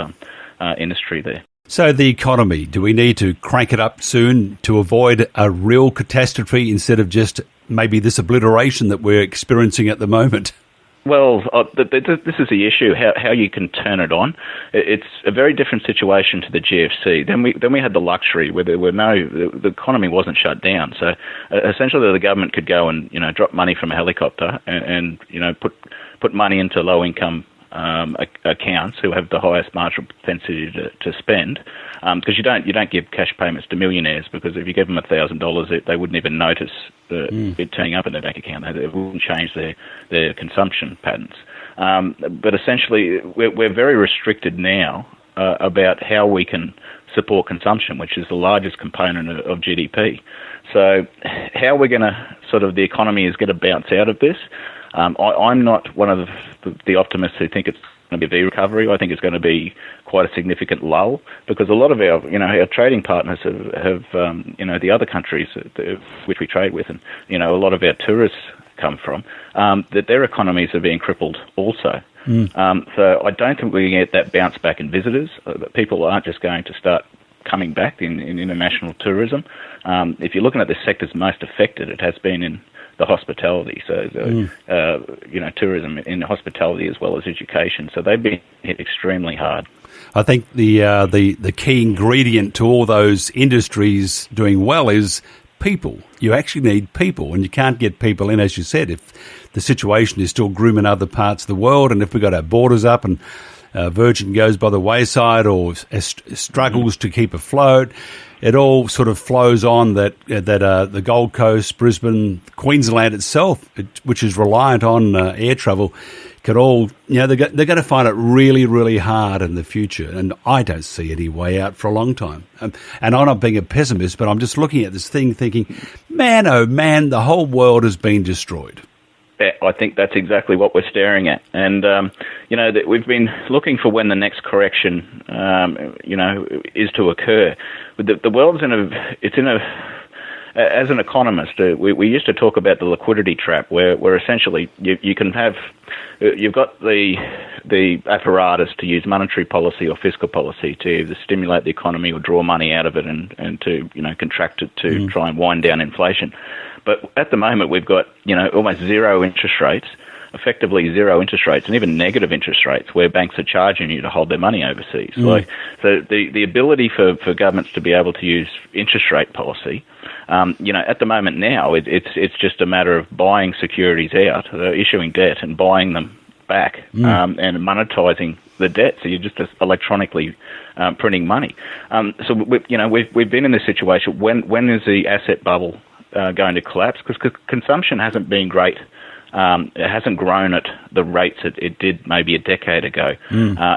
F: industry there.
B: So the economy, do we need to crank it up soon to avoid a real catastrophe instead of just maybe this obliteration that we're experiencing at the moment?
F: Well, this is the issue, how you can turn it on. It's a very different situation to the GFC. Then we had the luxury where the economy wasn't shut down. So essentially the government could go and, drop money from a helicopter and put money into low-income accounts who have the highest marginal propensity to spend, because you don't give cash payments to millionaires, because if you give them $1,000, they wouldn't even notice it turning up in their bank account. It wouldn't change their consumption patterns. But essentially, we're very restricted now about how we can support consumption, which is the largest component of GDP. So how we're going to the economy is going to bounce out of this. I'm not one of the optimists who think it's going to be a V recovery. I think it's going to be quite a significant lull, because a lot of our trading partners have the other countries which we trade with, and a lot of our tourists come from, that their economies are being crippled also. So I don't think we're going to get that bounce back in visitors. People aren't just going to start coming back in international tourism. If you're looking at the sectors most affected, it has been in the hospitality, tourism in hospitality as well as education. So they've been hit extremely hard.
B: I think the key ingredient to all those industries doing well is people. You actually need people, and you can't get people in, as you said, if the situation is still grim in other parts of the world, and if we've got our borders up and Virgin goes by the wayside or struggles to keep afloat. It all sort of flows on that the Gold Coast, Brisbane, Queensland itself, which is reliant on air travel, could all, they're going to find it really, really hard in the future. And I don't see any way out for a long time. And I'm not being a pessimist, but I'm just looking at this thing thinking, man, oh man, the whole world has been destroyed.
F: I think that's exactly what we're staring at. And, that we've been looking for when the next correction, is to occur. The world's as an economist, we used to talk about the liquidity trap, where essentially you can have, you've got the apparatus to use monetary policy or fiscal policy to either stimulate the economy or draw money out of it and to, contract it to try and wind down inflation. But at the moment, we've got, almost zero interest rates, effectively zero interest rates, and even negative interest rates, where banks are charging you to hold their money overseas. So the ability for governments to be able to use interest rate policy At the moment now, it's just a matter of buying securities out, issuing debt and buying them back, and monetising the debt. So you're just electronically printing money. So we've been in this situation. When is the asset bubble going to collapse? Because consumption hasn't been great. It hasn't grown at the rates it did maybe a decade ago,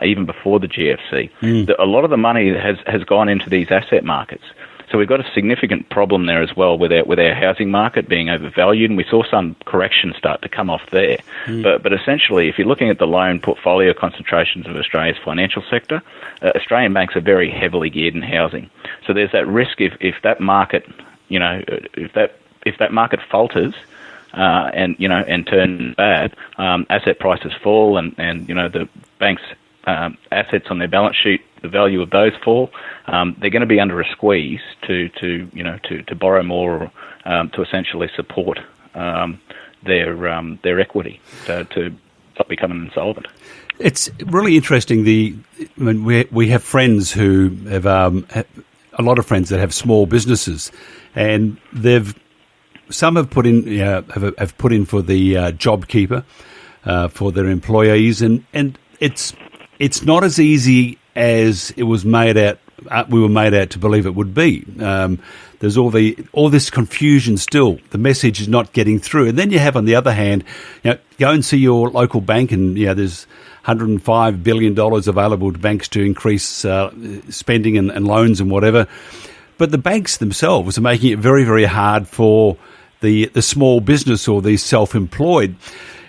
F: even before the GFC. A lot of the money has gone into these asset markets. So we've got a significant problem there as well with our housing market being overvalued, and we saw some correction start to come off there. But essentially, if you're looking at the loan portfolio concentrations of Australia's financial sector, Australian banks are very heavily geared in housing. So there's that risk if that market, if that market falters, and turn bad, asset prices fall, and the bank's assets on their balance sheet, the value of those fall. They're going to be under a squeeze to borrow more, or to essentially support their equity to stop becoming insolvent.
B: It's really interesting. We have friends who have a lot of friends that have small businesses, and some have put in have put in for the JobKeeper for their employees, and it's not as easy as it was made out. We were made out to believe it would be. There's all this confusion still. The message is not getting through. And then you have, on the other hand, go and see your local bank, and there's $105 billion available to banks to increase spending and loans and whatever. But the banks themselves are making it very, very hard for the small business or the self-employed.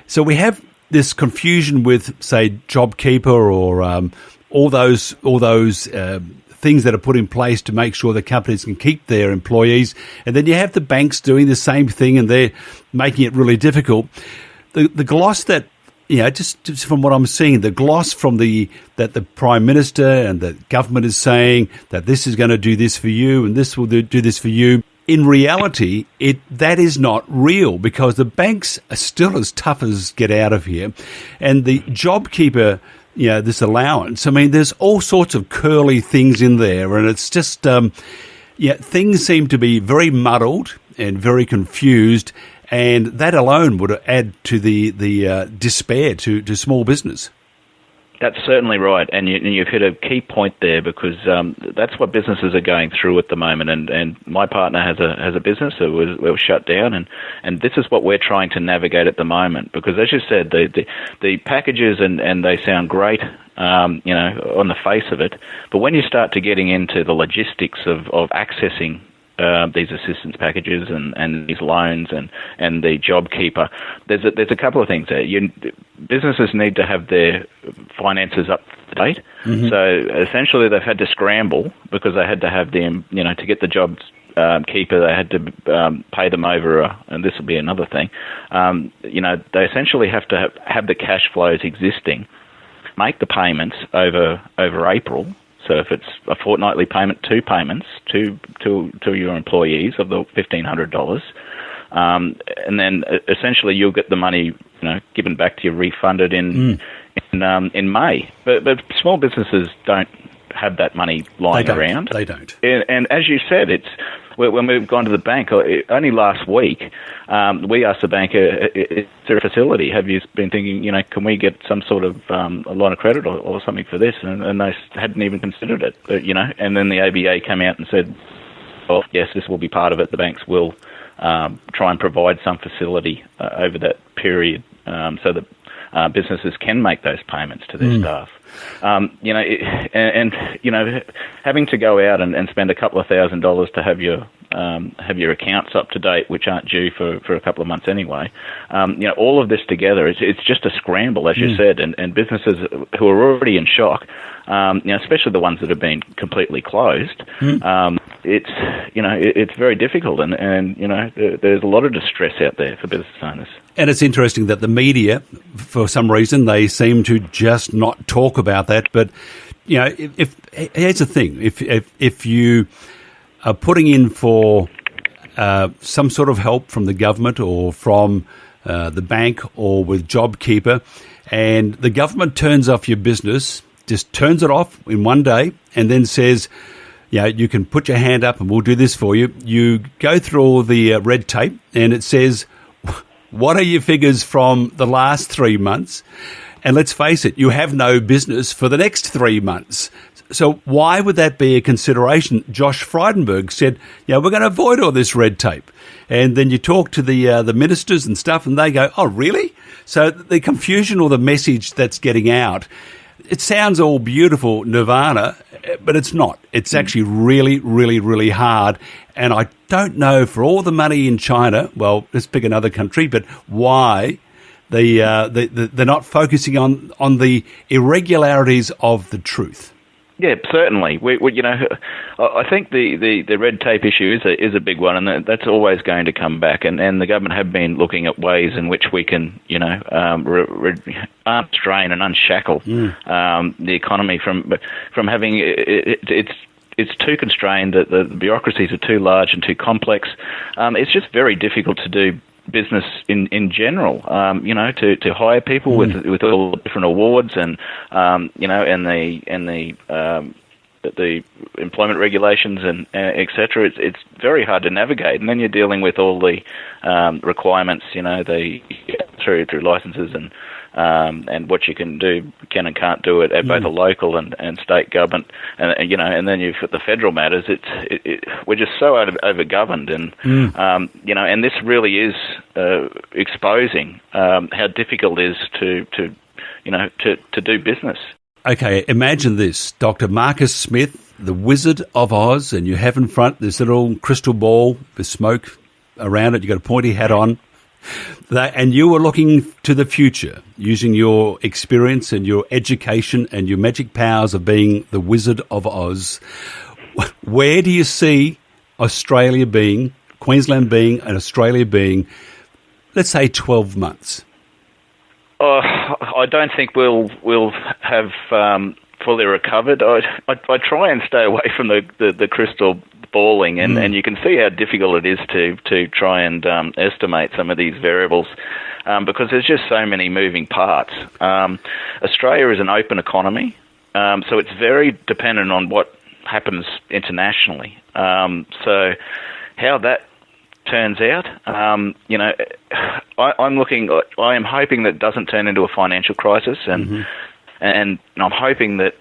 B: So we have this confusion with, say, JobKeeper or all those things that are put in place to make sure that companies can keep their employees, and then you have the banks doing the same thing, and they're making it really difficult. The gloss that just from what I'm seeing, the gloss from that the Prime Minister and the government is saying that this is going to do this for you and this will do this for you. In reality, that is not real, because the banks are still as tough as get out of here. And the JobKeeper, this allowance, I mean, there's all sorts of curly things in there, and it's just, things seem to be very muddled and very confused, and that alone would add to the despair to small business.
F: That's certainly right, and you've hit a key point there, because that's what businesses are going through at the moment. And my partner has a business that was shut down, and this is what we're trying to navigate at the moment. Because, as you said, the packages and they sound great, on the face of it, but when you start to getting into the logistics of accessing these assistance packages and these loans and the JobKeeper, there's a couple of things there. Businesses need to have their finances up to date. Mm-hmm. So essentially, they've had to scramble because they had to have them, to get the JobKeeper. They had to pay them over, and this will be another thing. They essentially have to have the cash flows existing, make the payments over April. So if it's a fortnightly payment, 2 payments to your employees of the $1,500, and then essentially you'll get the money, given back to you, refunded in May. But small businesses don't have that money lying around.
B: They don't.
F: And as you said, when we've gone to the bank, only last week, we asked the bank, is there a facility? Have you been thinking, can we get some sort of a line of credit or something for this? And they hadn't even considered it, and then the ABA came out and said, oh, yes, this will be part of it. The banks will try and provide some facility over that period so that businesses can make those payments to their staff. Having to go out and spend a couple of $1,000s to have your accounts up to date, which aren't due for a couple of months anyway. All of this together, it's just a scramble, as you said, and businesses who are already in shock, especially the ones that have been completely closed. It's very difficult, and there's a lot of distress out there for business owners.
B: And it's interesting that the media, for some reason, they seem to just not talk about that. But here's the thing: if you are putting in for some sort of help from the government or from the bank or with JobKeeper, and the government turns off your business, just turns it off in one day, and then says, you can put your hand up and we'll do this for you. You go through all the red tape and it says, what are your figures from the last 3 months? And let's face it, you have no business for the next 3 months. So why would that be a consideration? Josh Frydenberg said, we're going to avoid all this red tape. And then you talk to the ministers and stuff and they go, oh, really? So the confusion or the message that's getting out, it sounds all beautiful, nirvana, but it's not. It's actually really, really, really hard. And I don't know, for all the money in China, well, let's pick another country, but why they're not focusing on the irregularities of the truth.
F: Yeah, certainly. I think the red tape issue is a big one, and that's always going to come back. And the government have been looking at ways in which we can, strain and unshackle the economy from having it's too constrained. The bureaucracies are too large and too complex. It's just very difficult to do business in general, to hire people with all the different awards and the employment regulations and et cetera. It's very hard to navigate, and then you're dealing with all the requirements, through licenses and what you can and can't do it at both a local and state government, and then you've got the federal matters. We're just so over-governed, and and this really is exposing how difficult it is to do business.
B: Okay, imagine this, Dr. Marcus Smith, the Wizard of Oz, and you have in front this little crystal ball with smoke around it. You've got a pointy hat on. And you were looking to the future using your experience and your education and your magic powers of being the Wizard of Oz. Where do you see Australia being, Queensland being, and Australia being, let's say, 12 months?
F: I don't think we'll have fully recovered. I try and stay away from the crystal balling, and you can see how difficult it is to try and estimate some of these variables because there's just so many moving parts. Australia is an open economy, so it's very dependent on what happens internationally. So how that turns out, I'm hoping that it doesn't turn into a financial crisis, and I'm hoping that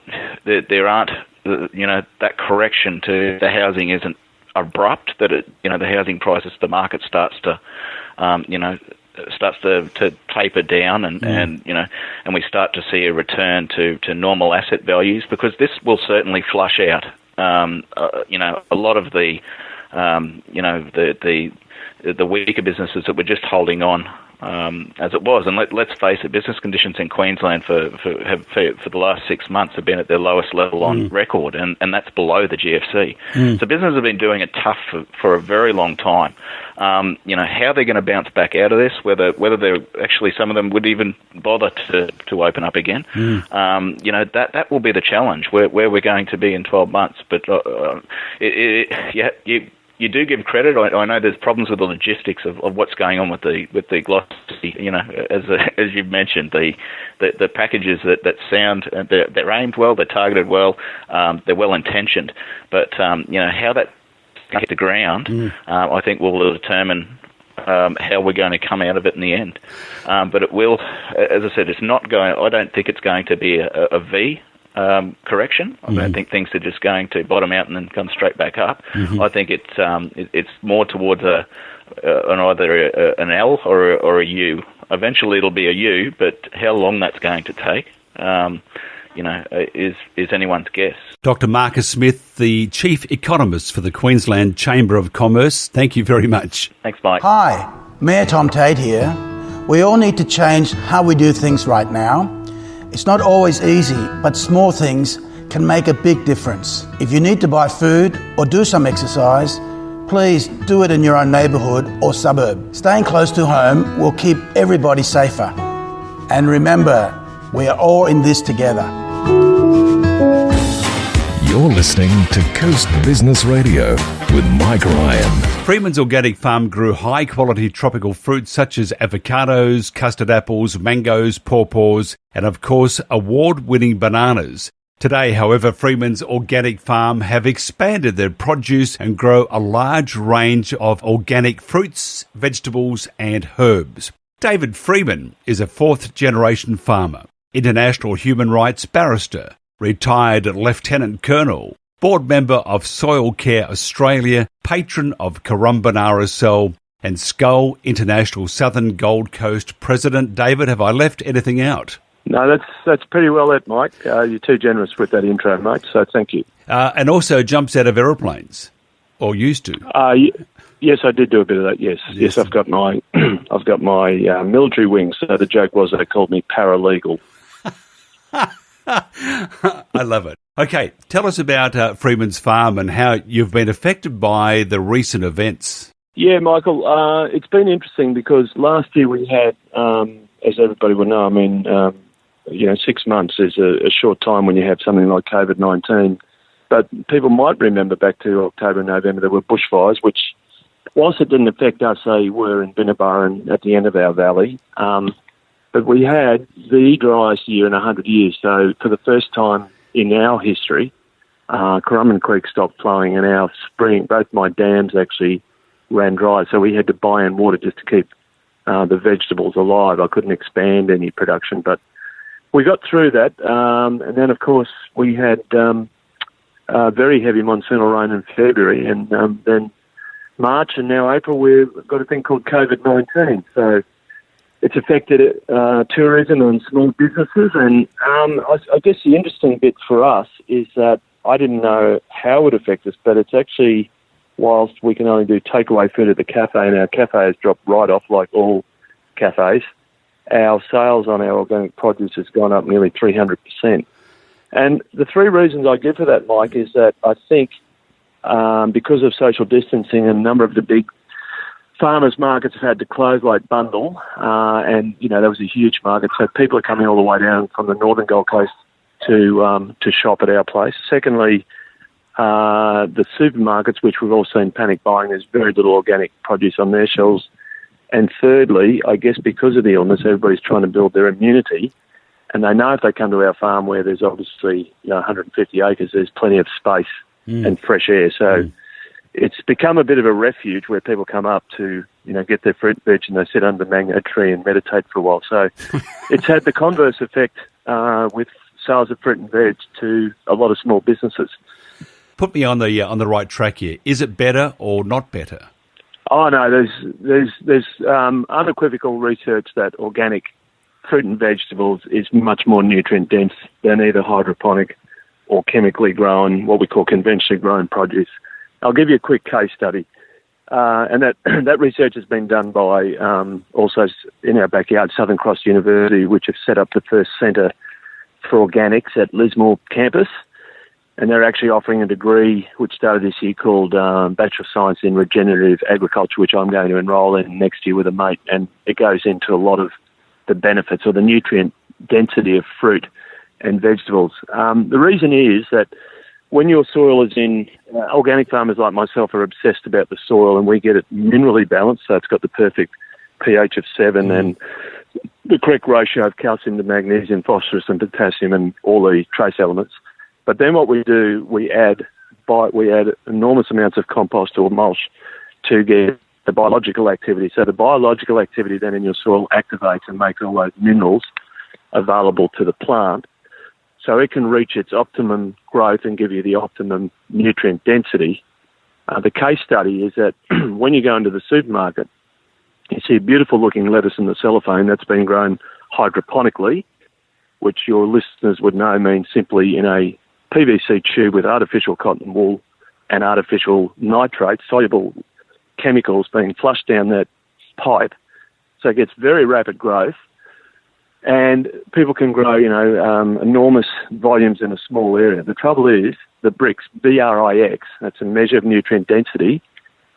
F: there aren't, that correction to the housing isn't abrupt, that the housing prices, the market starts to taper down, and we start to see a return to normal asset values, because this will certainly flush out, a lot of the weaker businesses that were just holding on as it was. And let's face it, business conditions in Queensland for the last 6 months have been at their lowest level on record, and that's below the GFC. So businesses have been doing it tough for a very long time. How they're going to bounce back out of this, whether they're actually, some of them would even bother to open up again, that will be the challenge, where we're going to be in 12 months. But you do give credit. I know there's problems with the logistics of what's going on with the glossy, as you've mentioned, the packages that sound, they're aimed well, they're targeted well, they're well intentioned, but how that hit the ground, I think will determine how we're going to come out of it in the end. But it will, as I said, it's not going. I don't think it's going to be a V correction. I don't think things are just going to bottom out and then come straight back up. I think it's more towards either an L or a U. Eventually it'll be a U, but how long that's going to take, is anyone's guess. Dr. Marcus Smith, the Chief Economist for the Queensland Chamber of Commerce, thank you very much. Thanks, Mike.
M: Hi, Mayor Tom Tate here. We all need to change how we do things right now. It's not always easy, but small things can make a big difference. If you need to buy food or do some exercise, please do it in your own neighbourhood or suburb. Staying close to home will keep everybody safer. And remember, we are all in this together.
A: You're listening to Coast Business Radio with Mike Ryan.
B: Freeman's Organic Farm grew high-quality tropical fruits such as avocados, custard apples, mangoes, pawpaws, and of course award-winning bananas. Today, however, Freeman's organic farm have expanded their produce and grow a large range of organic fruits, vegetables and herbs. David Freeman is a fourth-generation farmer, international human rights barrister, retired Lieutenant Colonel, board member of Soil Care Australia, patron of Currumbin RSL and Skal International Southern Gold Coast president. David, have I left anything out?
G: No, that's pretty well it, Mike. You're too generous with that intro, mate, so thank you.
B: And also jumps out of aeroplanes, or used to.
G: Yes, I did do a bit of that, yes. I've got my military wings, so the joke was they called me paralegal.
B: I love it. Okay, tell us about Freeman's Farm and how you've been affected by the recent events.
G: Yeah, Michael, it's been interesting because last year we had, as everybody will know, 6 months is a short time when you have something like COVID-19. But people might remember back to October and November there were bushfires, which, whilst it didn't affect us, they were in Binnaburra at the end of our valley. But we had the driest year in 100 years. So for the first time in our history, Currumbin Creek stopped flowing and our spring, both my dams actually ran dry. So we had to buy in water just to keep the vegetables alive. I couldn't expand any production, but we got through that. And then, of course, we had very heavy monsoonal rain in February. And then March and now April, we've got a thing called COVID-19. So it's affected tourism and small businesses. And I guess the interesting bit for us is that I didn't know how it would affect us, but it's actually, whilst we can only do takeaway food at the cafe, and our cafe has dropped right off like all cafes, our sales on our organic produce has gone up nearly 300%. And the three reasons I give for that, Mike, is that I think because of social distancing, a number of the big farmers markets have had to close, like Bundle, and there was a huge market, so people are coming all the way down from the northern Gold Coast to shop at our place. Secondly, the supermarkets, which we've all seen panic buying, there's very little organic produce on their shelves. And thirdly, I guess because of the illness, everybody's trying to build their immunity, and they know if they come to our farm where there's obviously 150 acres, there's plenty of space and fresh air. So it's become a bit of a refuge where people come up to get their fruit and veg, and they sit under the mango tree and meditate for a while. So it's had the converse effect with sales of fruit and veg to a lot of small businesses.
B: Put me on the right track here. Is it better or not better?
G: Oh no, there's unequivocal research that organic fruit and vegetables is much more nutrient dense than either hydroponic or chemically grown, what we call conventionally grown produce. I'll give you a quick case study, and that research has been done by also in our backyard, Southern Cross University, which have set up the first centre for organics at Lismore campus. And they're actually offering a degree which started this year called Bachelor of Science in Regenerative Agriculture, which I'm going to enrol in next year with a mate. And it goes into a lot of the benefits or the nutrient density of fruit and vegetables. The reason is that when your soil is in, organic farmers like myself are obsessed about the soil, and we get it minerally balanced, so it's got the perfect pH of 7 and the correct ratio of calcium to magnesium, phosphorus and potassium and all the trace elements. But then what we do, we add enormous amounts of compost or mulch to get the biological activity. So the biological activity then in your soil activates and makes all those minerals available to the plant, so it can reach its optimum growth and give you the optimum nutrient density. The case study is that when you go into the supermarket, you see a beautiful looking lettuce in the cellophane that's been grown hydroponically, which your listeners would know means simply in a PVC tube with artificial cotton wool and artificial nitrates, soluble chemicals being flushed down that pipe. So it gets very rapid growth, and people can grow, enormous volumes in a small area. The trouble is the Brix, B-R-I-X, that's a measure of nutrient density.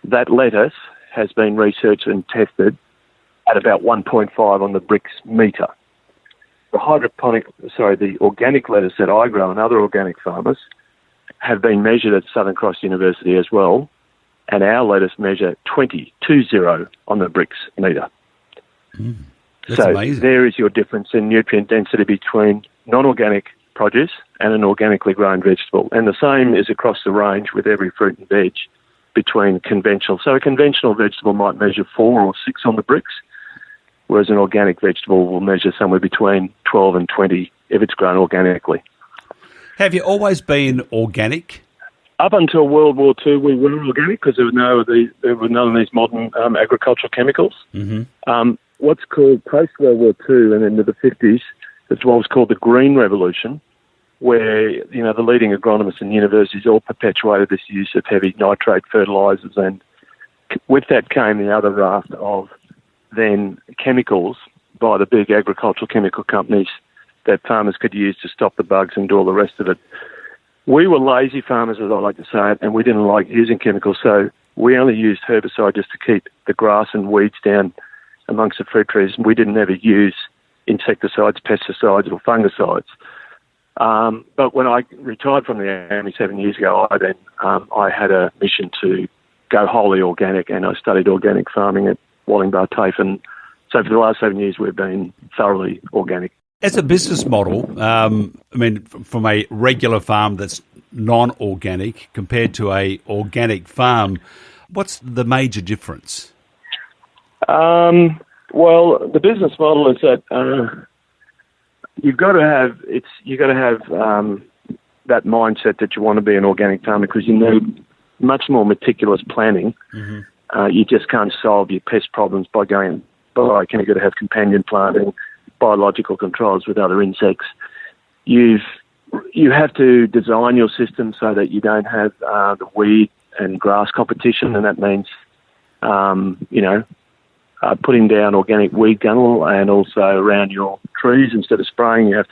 G: That lettuce has been researched and tested at about 1.5 on the Brix metre. The organic lettuce that I grow and other organic farmers have been measured at Southern Cross University as well, and our lettuce measure 20 on the Brix metre.
B: That's amazing.
G: There is your difference in nutrient density between non-organic produce and an organically grown vegetable. And the same is across the range with every fruit and veg between conventional. So a conventional vegetable might measure 4 or 6 on the bricks, whereas an organic vegetable will measure somewhere between 12 and 20 if it's grown organically.
B: Have you always been organic?
G: Up until World War II, we were organic because there were none of these modern agricultural chemicals.
B: Mm-hmm.
G: What's called post-World War II and into the 50s, it's what was called the Green Revolution, where the leading agronomists in universities all perpetuated this use of heavy nitrate fertilisers, and with that came the other raft of then chemicals by the big agricultural chemical companies that farmers could use to stop the bugs and do all the rest of it. We were lazy farmers, as I like to say it, and we didn't like using chemicals, so we only used herbicide just to keep the grass and weeds down amongst the fruit trees. We didn't ever use insecticides, pesticides or fungicides. But when I retired from the Army 7 years ago, I had a mission to go wholly organic, and I studied organic farming at Wallingbar TAFE, and so for the last 7 years we've been thoroughly organic.
B: As a business model, from a regular farm that's non-organic compared to a organic farm, what's the major difference?
G: Well, the business model is that you've got to have that mindset that you want to be an organic farmer, because you need much more meticulous planning. Mm-hmm. You just can't solve your pest problems by going, you've got to have companion planting, biological controls with other insects. You have to design your system so that you don't have the weed and grass competition, and that means putting down organic weed gunnel, and also around your trees instead of spraying you have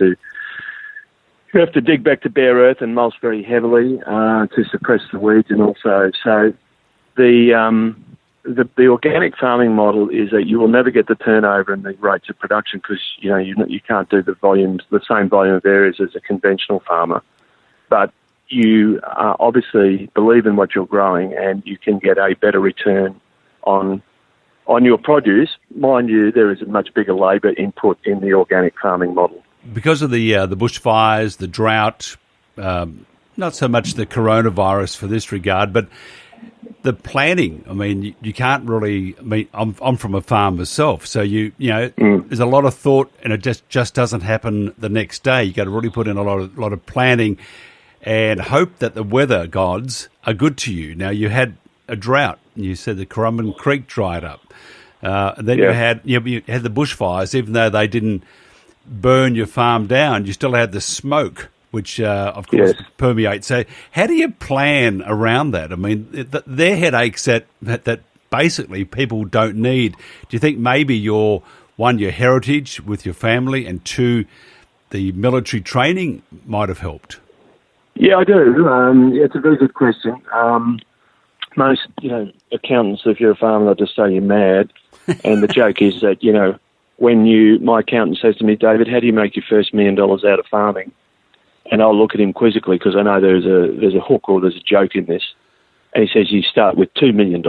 G: to dig back to bare earth and mulch very heavily to suppress the weeds, and also the organic farming model is that you will never get the turnover and the rates of production, because you can't do the same volume of areas as a conventional farmer, but you obviously believe in what you're growing, and you can get a better return on your produce. Mind you, there is a much bigger labour input in the organic farming model. Because of the bushfires, the drought, not so much the coronavirus for this regard, but the planning. You can't really. I'm from a farm myself, so there's a lot of thought, and it just doesn't happen the next day. You got to really put in a lot of planning, and hope that the weather gods are good to you. Now, you had a drought. You said the Currumbin Creek dried up. Then you had the bushfires. Even though they didn't burn your farm down, you still had the smoke, which of course permeates. So how do you plan around that? They're headaches that basically people don't need. Do you think maybe your heritage with your family, and 2, the military training might have helped? Yeah, I do. It's a very good question. Most, accountants, if you're a farmer, they'll just say you're mad. And the joke is that, my accountant says to me, David, how do you make your first $1 million out of farming? And I'll look at him quizzically, because I know there's a hook or there's a joke in this. And he says you start with $2 million,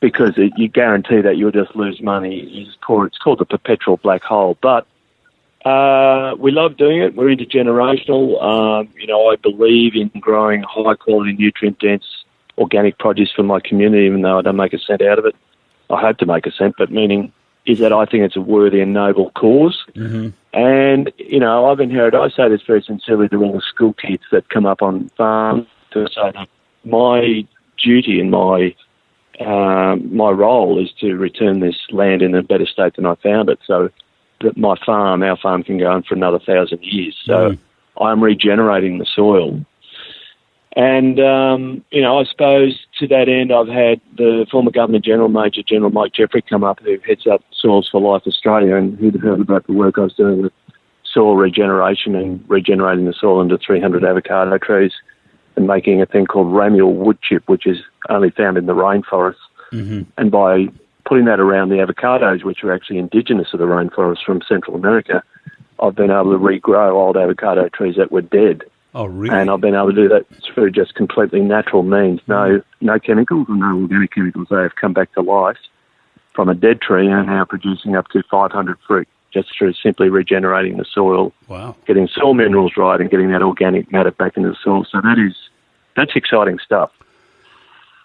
G: because you guarantee that you'll just lose money. It's called the perpetual black hole. But we love doing it. We're intergenerational. I believe in growing high-quality, nutrient-dense organic produce for my community, even though I don't make a cent out of it. I hope to make a cent, but meaning is that I think it's a worthy and noble cause. Mm-hmm. And, I've inherited, I say this very sincerely to all the school kids that come up on farms, to say that my duty and my role is to return this land in a better state than I found it, so that our farm can go on for another 1,000 years. So I'm regenerating the soil. And, I suppose to that end, I've had the former Governor-General, Major General Mike Jeffrey, come up, who heads up Soils for Life Australia, and who'd heard about the work I was doing with soil regeneration and regenerating the soil into 300 avocado trees and making a thing called ramial wood chip, which is only found in the rainforest. Mm-hmm. And by putting that around the avocados, which are actually indigenous to the rainforest from Central America, I've been able to regrow old avocado trees that were dead. Oh, really? And I've been able to do that through just completely natural means. No chemicals or no organic chemicals. They have come back to life from a dead tree and are now producing up to 500 fruit just through simply regenerating the soil, getting soil minerals right and getting that organic matter back into the soil. So that's exciting stuff.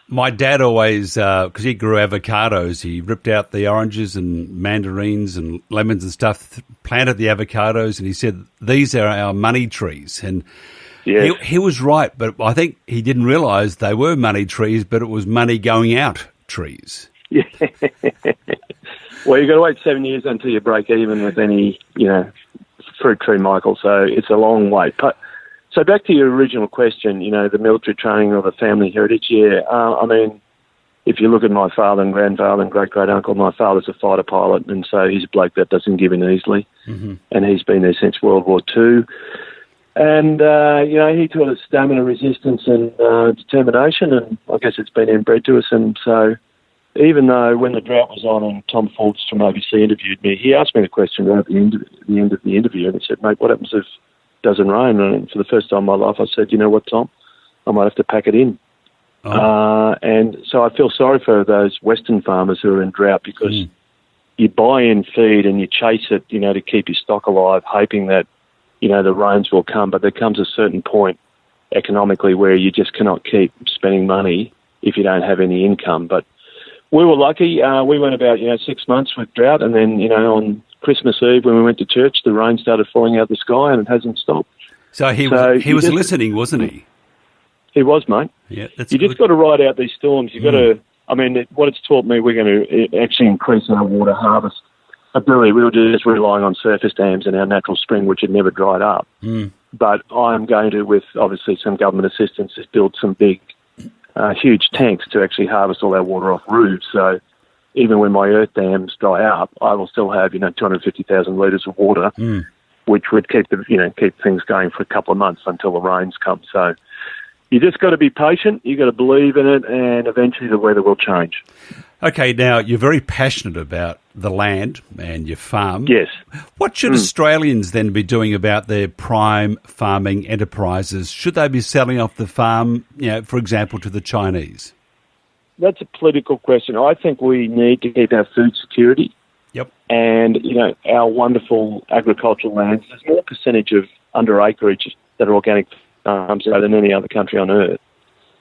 B: My dad always, because he grew avocados, he ripped out the oranges and mandarins and lemons and stuff, planted the avocados, and he said, these are our money trees. And he was right, but I think he didn't realise they were money trees, but it was money going out trees.
G: Yeah. Well, you've got to wait 7 years until you break even with any, fruit tree, Michael, so it's a long wait. But so back to your original question, the military training or the family heritage, I mean, if you look at my father and grandfather and great-great-uncle, my father's a fighter pilot, and so he's a bloke that doesn't give in easily, and he's been there since World War II. And, he taught us stamina, resistance and determination, and I guess it's been inbred to us. And so even though when the drought was on and Tom Forbes from ABC interviewed me, he asked me the question right at the end of the interview, and he said, mate, what happens if doesn't rain? And for the first time in my life, I said, you know what, Tom, I might have to pack it in. And so I feel sorry for those Western farmers who are in drought because you buy in feed and you chase it, to keep your stock alive, hoping that, the rains will come. But there comes a certain point economically where you just cannot keep spending money if you don't have any income. But we were lucky. We went about, 6 months with drought, and then, on Christmas Eve when we went to church, the rain started falling out of the sky and it hasn't stopped.
B: So he was listening, wasn't he?
G: He was, mate.
B: Yeah, that's
G: You just got to ride out these storms. You've got to, what it's taught me, we're going to actually increase our water harvest ability. We were just relying on surface dams and our natural spring, which had never dried up. But I'm going to, with obviously some government assistance, just build some big, huge tanks to actually harvest all our water off roofs. So even when my earth dams dry up, I will still have, 250,000 litres of water, which would keep keep things going for a couple of months until the rains come. So you just got to be patient. You got to believe in it, and eventually the weather will change.
B: Okay, now you're very passionate about the land and your farm.
G: Yes.
B: What should Australians then be doing about their prime farming enterprises? Should they be selling off the farm, for example, to the Chinese?
G: That's a political question. I think we need to keep our food security.
B: Yep.
G: And, our wonderful agricultural lands. There's more percentage of under acreage that are organic farms than any other country on earth.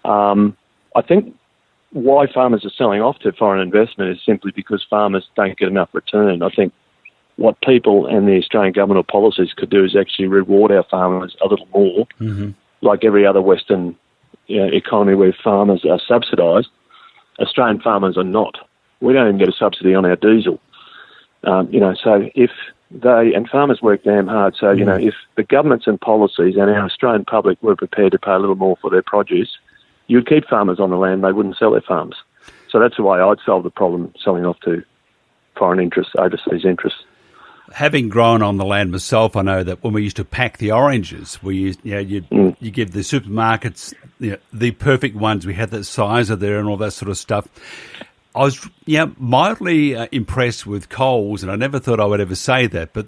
G: I think why farmers are selling off to foreign investment is simply because farmers don't get enough return. I think what people and the Australian government or policies could do is actually reward our farmers a little more, like every other Western economy where farmers are subsidised. Australian farmers are not. We don't even get a subsidy on our diesel. So if and farmers work damn hard. So, if the governments and policies and our Australian public were prepared to pay a little more for their produce, you'd keep farmers on the land, they wouldn't sell their farms. So that's the way I'd solve the problem, selling off to foreign interests, overseas interests.
B: Having grown on the land myself, I know that when we used to pack the oranges, we used, you give the supermarkets the perfect ones. We had the sizer there and all that sort of stuff. I was mildly impressed with Coles, and I never thought I would ever say that. But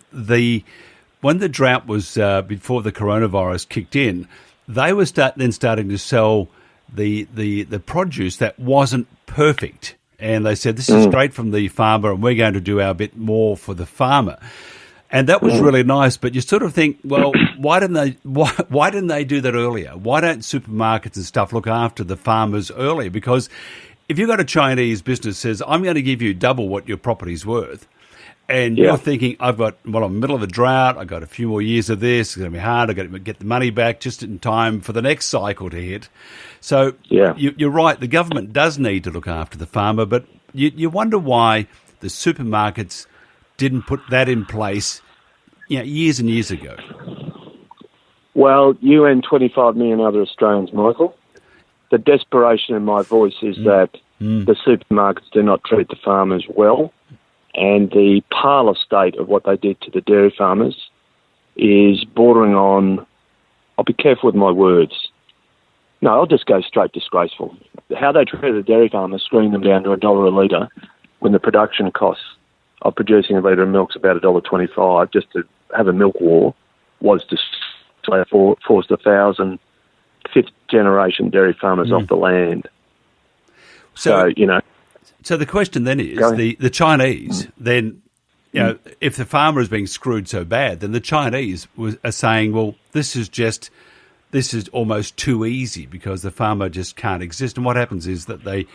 B: when the drought was before the coronavirus kicked in, they were starting to sell the produce that wasn't perfect. And they said, this is straight from the farmer and we're going to do our bit more for the farmer. And that was really nice. But you sort of think, well, why didn't they do that earlier? Why don't supermarkets and stuff look after the farmers earlier? Because if you've got a Chinese business says, I'm going to give you double what your property's worth, and you're thinking, I'm in the middle of a drought, I've got a few more years of this, it's going to be hard, I've got to get the money back just in time for the next cycle to hit. So you're right, the government does need to look after the farmer, but you wonder why the supermarkets didn't put that in place years and years ago.
G: Well, you and 25 million other Australians, Michael, the desperation in my voice is that the supermarkets do not treat the farmers well. And the parlour state of what they did to the dairy farmers is bordering on, I'll be careful with my words. No, I'll just go straight disgraceful. How they treated the dairy farmers, screwing them down to $1 a litre when the production costs of producing a litre of milk is about $1.25 just to have a milk war, was to forced 1,000 fifth-generation dairy farmers off the land. So
B: So the question then is, the Chinese then, you know, if the farmer is being screwed so bad, then the Chinese are saying, well, this is almost too easy because the farmer just can't exist. And what happens is that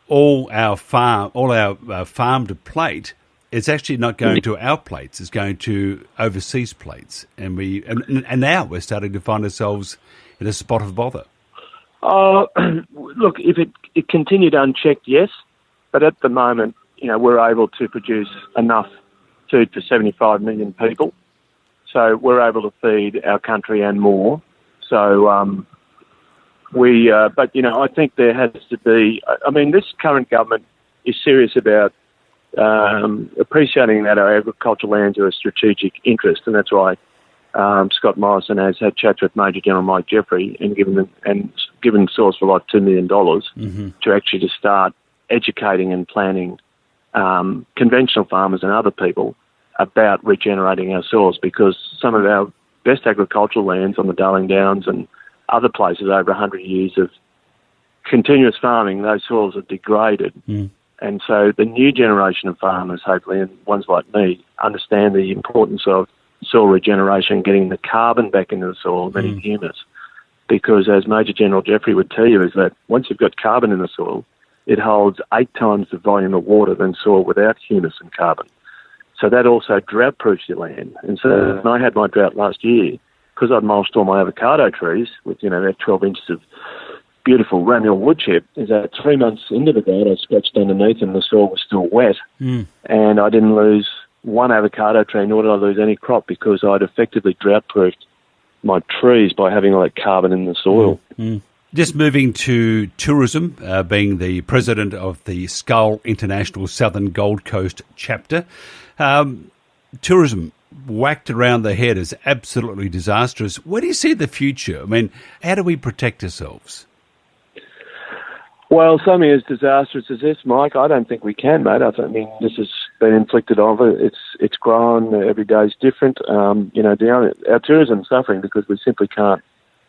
B: all our farm to plate, it's actually not going to our plates; it's going to overseas plates, and now we're starting to find ourselves in a spot of bother.
G: Look, if it continued unchecked, yes, but at the moment, you know, we're able to produce enough food for 75 million people, so we're able to feed our country and more. So but you know, I think there has to be. I mean, this current government is serious about appreciating that our agricultural lands are a strategic interest, and that's why Scott Morrison has had chats with Major General Mike Jeffrey and given Source for like $2 million to actually just start educating and planning conventional farmers and other people about regenerating our soils, because some of our best agricultural lands on the Darling Downs and other places over 100 years of continuous farming, those soils are degraded. And so the new generation of farmers, hopefully, and ones like me, understand the importance of soil regeneration, getting the carbon back into the soil, and humus. Because as Major General Jeffrey would tell you, is that once you've got carbon in the soil, it holds 8 times the volume of water than soil without humus and carbon. So that also drought-proofs your land. And so when I had my drought last year, because I'd mulched all my avocado trees with, you know, about 12 inches of beautiful ramule wood chip, is that 3 months into the drought, I scratched underneath and the soil was still wet. And I didn't lose one avocado tree, nor did I lose any crop, because I'd effectively drought-proofed my trees by having all that carbon in the soil.
B: Just moving to tourism, being the president of the Skal International Southern Gold Coast chapter. Tourism whacked around the head is absolutely disastrous. Where do you see the future? I mean, how do we protect ourselves?
G: Well, something as disastrous as this, Mike, I don't think we can, mate. I mean, this has been inflicted on it. It's grown. Every day is different. You know, our tourism is suffering because we simply can't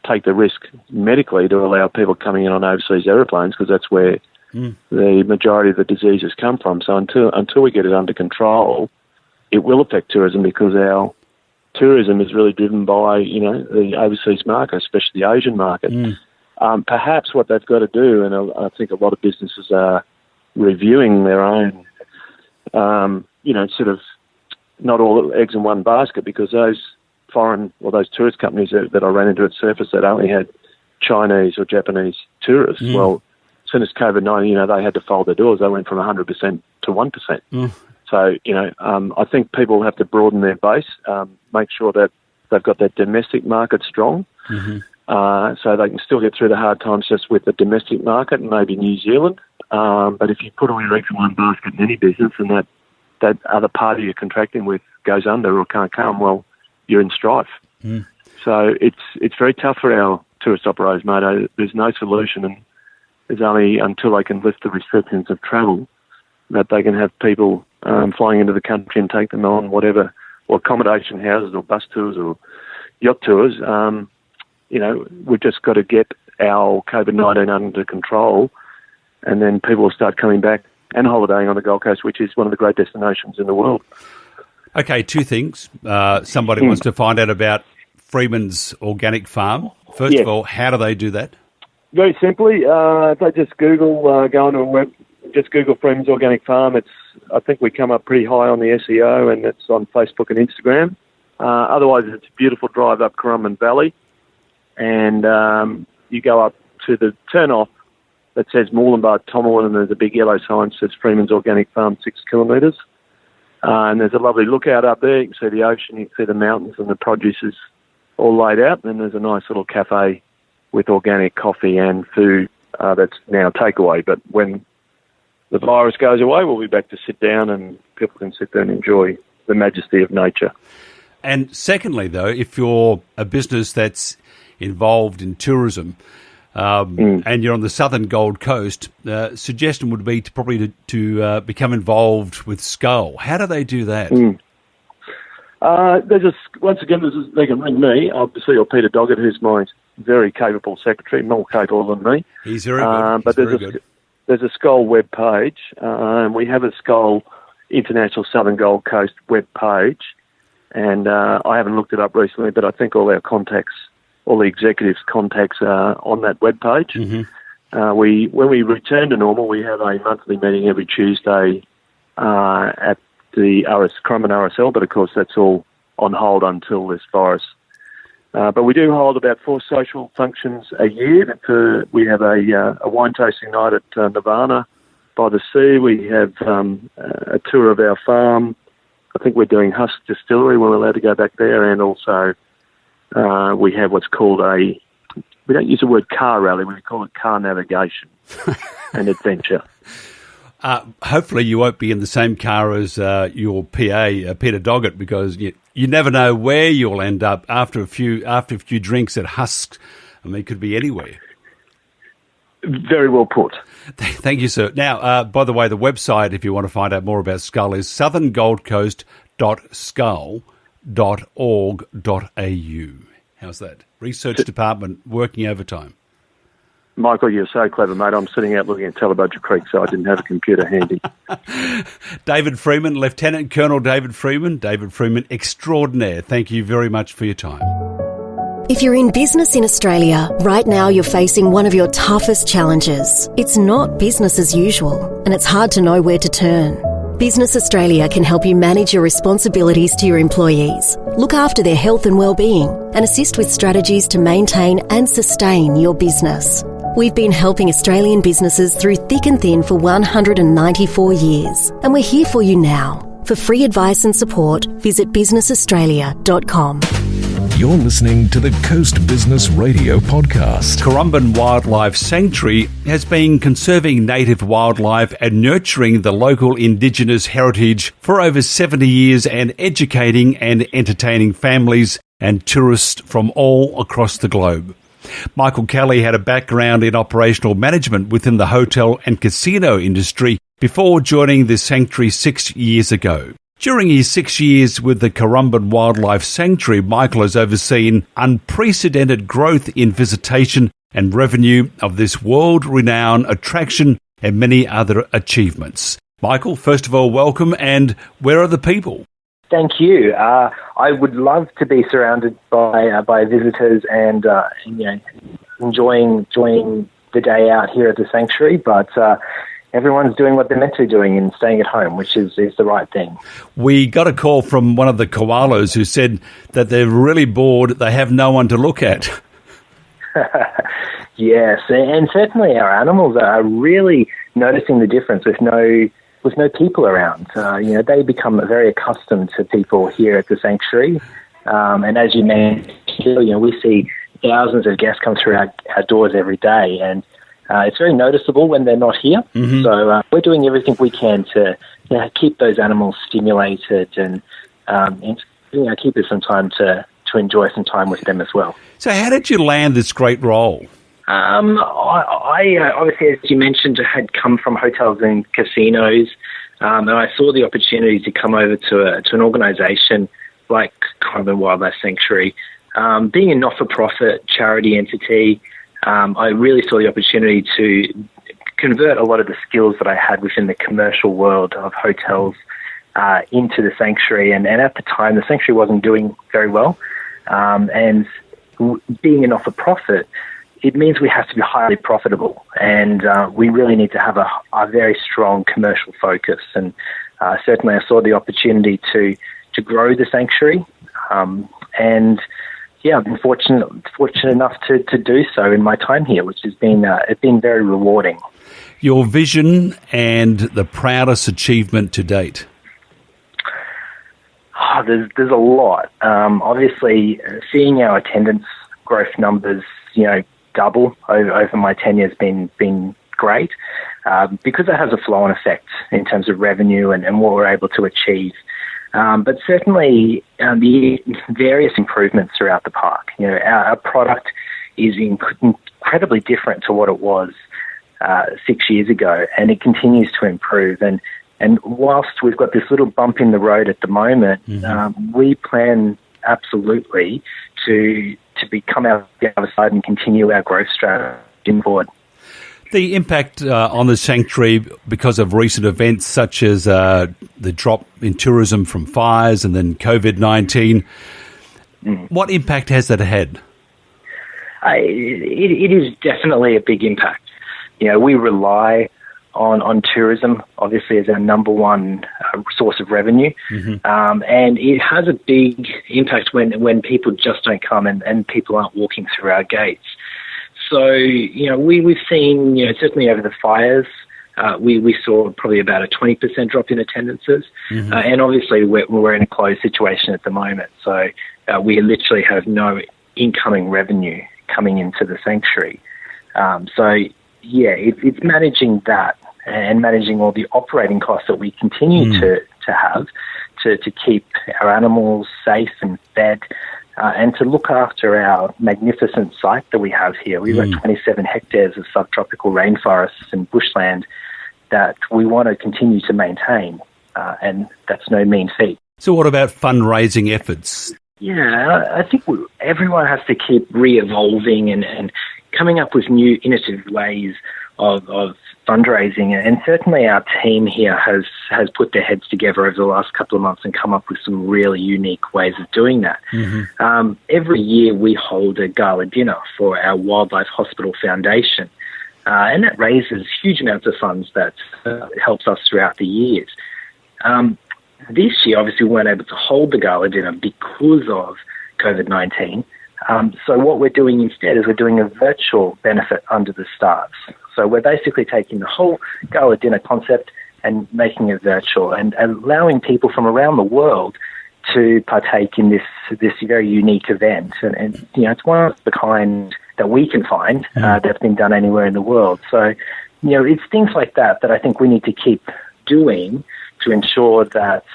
G: take the risk medically to allow people coming in on overseas aeroplanes, because that's where the majority of the diseases come from. So until we get it under control, it will affect tourism, because our tourism is really driven by, you know, the overseas market, especially the Asian market. Perhaps what they've got to do, and I think a lot of businesses are reviewing their own, you know, sort of not all eggs in one basket, because those foreign or those tourist companies that I ran into at Surface that only had Chinese or Japanese tourists, well, as soon as COVID-19, you know, they had to fold their doors. They went from 100% to 1%. So, you know, I think people have to broaden their base, make sure that they've got that domestic market strong, so they can still get through the hard times just with the domestic market and maybe New Zealand. But if you put all your eggs in one basket in any business, and that other party you're contracting with goes under or can't come, well, you're in strife. So it's very tough for our tourist operators, mate. There's no solution, and there's only until they can lift the restrictions of travel that they can have people flying into the country and take them on whatever, or accommodation houses or bus tours or yacht tours. You know, we've just got to get our COVID-19 under control, and then people will start coming back and holidaying on the Gold Coast, which is one of the great destinations in the world. Okay, two things. Somebody wants to find out about Freeman's organic farm. First of all, how do they do that? Very simply, if they just Google, go onto a web, just Google Freeman's Organic Farm. I think we come up pretty high on the SEO, and it's on Facebook and Instagram. Otherwise, it's a beautiful drive up Currumbin Valley, and you go up to the turn-off that says Moorlambar Tomerlin, and there's a big yellow sign that says Freeman's Organic Farm, 6 kilometres. And there's a lovely lookout up there. You can see the ocean, you can see the mountains, and the produce is all laid out. And there's a nice little cafe with organic coffee and food that's now takeaway. But when the virus goes away, we'll be back to sit down, and people can sit there and enjoy the majesty of nature. And secondly, though, if you're a business that's involved in tourism, and you're on the southern Gold Coast, suggestion would be to become involved with Skal. How do they do that? They can ring me, obviously, or Peter Doggett, who's my very capable secretary, more capable than me. He's very good. But there's a Skal web page, and we have a Skal International Southern Gold Coast web page, and I haven't looked it up recently, but I think all our contacts, all the executives' contacts are on that web page. When we return to normal, we have a monthly meeting every Tuesday at the Currumbin RSL, but of course that's all on hold until this virus. But we do hold about 4 social functions a year. We have a wine tasting night at Nirvana by the sea. We have a tour of our farm. I think we're doing Husk Distillery when we're allowed to go back there, and also we have what's called we don't use the word car rally, we call it car navigation and adventure.
B: Hopefully you won't be in the same car as your PA, Peter Doggett, because you never know where you'll end up after a few drinks at Husk. I mean, it could be anywhere.
G: Very well put.
B: Thank you, sir. Now, by the way, the website, if you want to find out more about Skal, is southerngoldcoast.skal.org.au. How's that? Research department working overtime.
G: Michael, you're so clever, mate. I'm sitting out looking at Tallabudger Creek, so I didn't have a computer handy.
B: David Freeman, Lieutenant Colonel David Freeman extraordinaire. Thank you very much for your time.
N: If you're in business in Australia, right now you're facing one of your toughest challenges. It's not business as usual, and it's hard to know where to turn. Business Australia can help you manage your responsibilities to your employees, look after their health and well-being, and assist with strategies to maintain and sustain your business. We've been helping Australian businesses through thick and thin for 194 years, and we're here for you now. For free advice and support, visit businessaustralia.com.
A: You're listening to the Coast Business Radio podcast.
B: Currumbin Wildlife Sanctuary has been conserving native wildlife and nurturing the local Indigenous heritage for over 70 years and educating and entertaining families and tourists from all across the globe. Michael Kelly had a background in operational management within the hotel and casino industry before joining the sanctuary 6 years ago. During his 6 years with the Currumbin Wildlife Sanctuary, Michael has overseen unprecedented growth in visitation and revenue of this world-renowned attraction and many other achievements. Michael, first of all, welcome, and where are the people?
H: Thank you. I would love to be surrounded by visitors and enjoying the day out here at the sanctuary, but everyone's doing what they're meant to be doing and staying at home, which is the right thing.
B: We got a call from one of the koalas who said that they're really bored, they have no one to look at.
H: Yes, and certainly our animals are really noticing the difference with no people around. They become very accustomed to people here at the sanctuary. And as you mentioned, we see thousands of guests come through our doors every day, and it's very noticeable when they're not here. Mm-hmm. So we're doing everything we can to keep those animals stimulated and keep us some time to enjoy some time with them as well.
B: So how did you land this great role?
H: I obviously, as you mentioned, had come from hotels and casinos, and I saw the opportunity to come over to an organisation like Currumbin Wildlife Sanctuary. Being a not-for-profit charity entity, I really saw the opportunity to convert a lot of the skills that I had within the commercial world of hotels into the sanctuary. And at the time, the sanctuary wasn't doing very well. And being a not-for-profit, it means we have to be highly profitable, and we really need to have a very strong commercial focus. And certainly I saw the opportunity to grow the sanctuary, and I've been fortunate enough to do so in my time here, which has been it's been very rewarding.
B: Your vision and the proudest achievement to date?
H: There's a lot. Obviously, seeing our attendance growth numbers, double over my tenure has been great, because it has a flow-on effect in terms of revenue and what we're able to achieve. But certainly the various improvements throughout the park. Our product is incredibly different to what it was 6 years ago, and it continues to improve. And whilst we've got this little bump in the road at the moment, we plan absolutely to come out the other side and continue our growth strategy forward.
B: The impact on the sanctuary because of recent events such as the drop in tourism from fires and then COVID-19, what impact has that had?
H: It is definitely a big impact. We rely on tourism, obviously, as our number one source of revenue. And it has a big impact when people just don't come and people aren't walking through our gates. So, we've seen, certainly over the fires, we saw probably about a 20% drop in attendances. And obviously we're in a closed situation at the moment. So we literally have no incoming revenue coming into the sanctuary. It's managing that and managing all the operating costs that we continue to have to keep our animals safe and fed. And to look after our magnificent site that we have here. We've got 27 hectares of subtropical rainforests and bushland that we want to continue to maintain, and that's no mean feat.
B: So what about fundraising efforts?
H: Yeah, I think everyone has to keep re-evolving and coming up with new innovative ways of fundraising, and certainly our team here has put their heads together over the last couple of months and come up with some really unique ways of doing that. Every year we hold a gala dinner for our Wildlife Hospital Foundation, and that raises huge amounts of funds that helps us throughout the years. This year, obviously, we weren't able to hold the gala dinner because of COVID-19. So what we're doing instead is we're doing a virtual benefit under the stars. So we're basically taking the whole gala dinner concept and making it virtual and allowing people from around the world to partake in this very unique event. And it's one of the kind that we can find that's been done anywhere in the world. So, it's things like that I think we need to keep doing to ensure that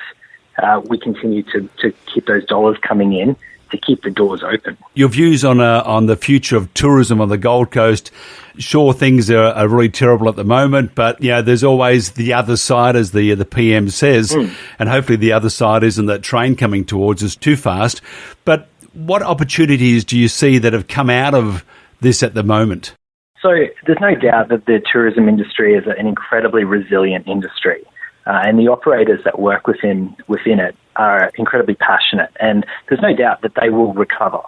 H: we continue to keep those dollars coming in, to keep the doors open.
B: Your views on the future of tourism on the Gold Coast? Sure, things are really terrible at the moment, but there's always the other side, as the PM says, and hopefully the other side isn't that train coming towards us too fast. But what opportunities do you see that have come out of this at the moment?
H: So there's no doubt that the tourism industry is an incredibly resilient industry. And the operators that work within it are incredibly passionate, and there's no doubt that they will recover.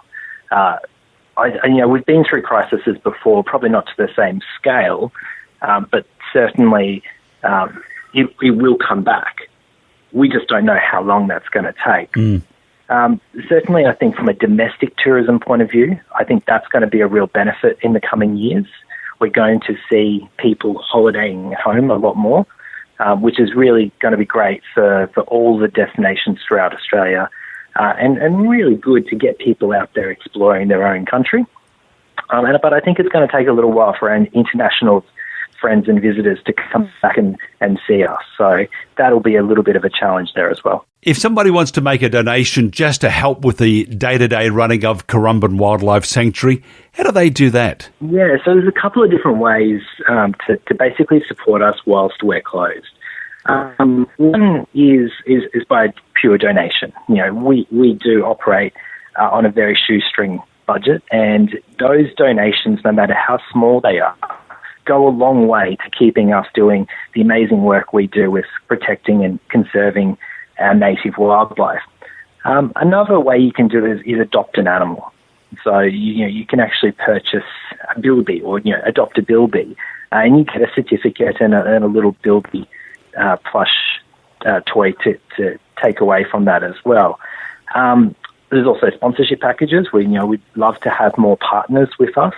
H: We've been through crises before, probably not to the same scale, but certainly it will come back. We just don't know how long that's going to take. Certainly, I think from a domestic tourism point of view, I think that's going to be a real benefit in the coming years. We're going to see people holidaying at home a lot more, which is really going to be great for all the destinations throughout Australia, and really good to get people out there exploring their own country. But I think it's going to take a little while for our international friends and visitors to come back and see us. So that'll be a little bit of a challenge there as well.
B: If somebody wants to make a donation just to help with the day-to-day running of Currumbin Wildlife Sanctuary, how do they do that?
H: Yeah, so there's a couple of different ways to basically support us whilst we're closed. One is by pure donation. We do operate on a very shoestring budget, and those donations, no matter how small they are, go a long way to keeping us doing the amazing work we do with protecting and conserving our native wildlife. Another way you can do it is adopt an animal. So you can actually purchase a bilby or adopt a bilby, and you get a certificate and a little bilby plush toy to take away from that as well. There's also sponsorship packages where we'd love to have more partners with us.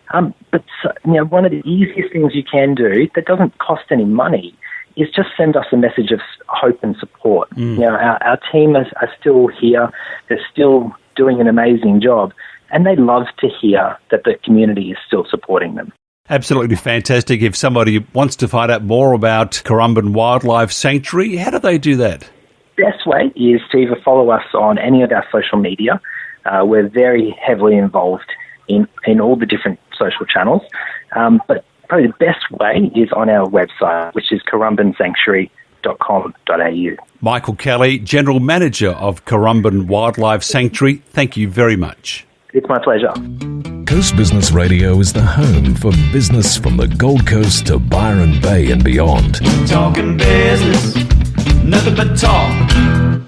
H: But one of the easiest things you can do that doesn't cost any money is just send us a message of hope and support. Our team are still here. They're still doing an amazing job, and they love to hear that the community is still supporting them.
B: Absolutely fantastic. If somebody wants to find out more about Currumbin Wildlife Sanctuary, how do they do that?
H: Best way is to either follow us on any of our social media. We're very heavily involved in all the different social channels. But probably the best way is on our website, which is currumbinsanctuary.com.au.
B: Michael Kelly, General Manager of Currumbin Wildlife Sanctuary, thank you very much.
H: It's my pleasure.
A: Coast Business Radio is the home for business from the Gold Coast to Byron Bay and beyond.
K: Talking business, nothing but talk.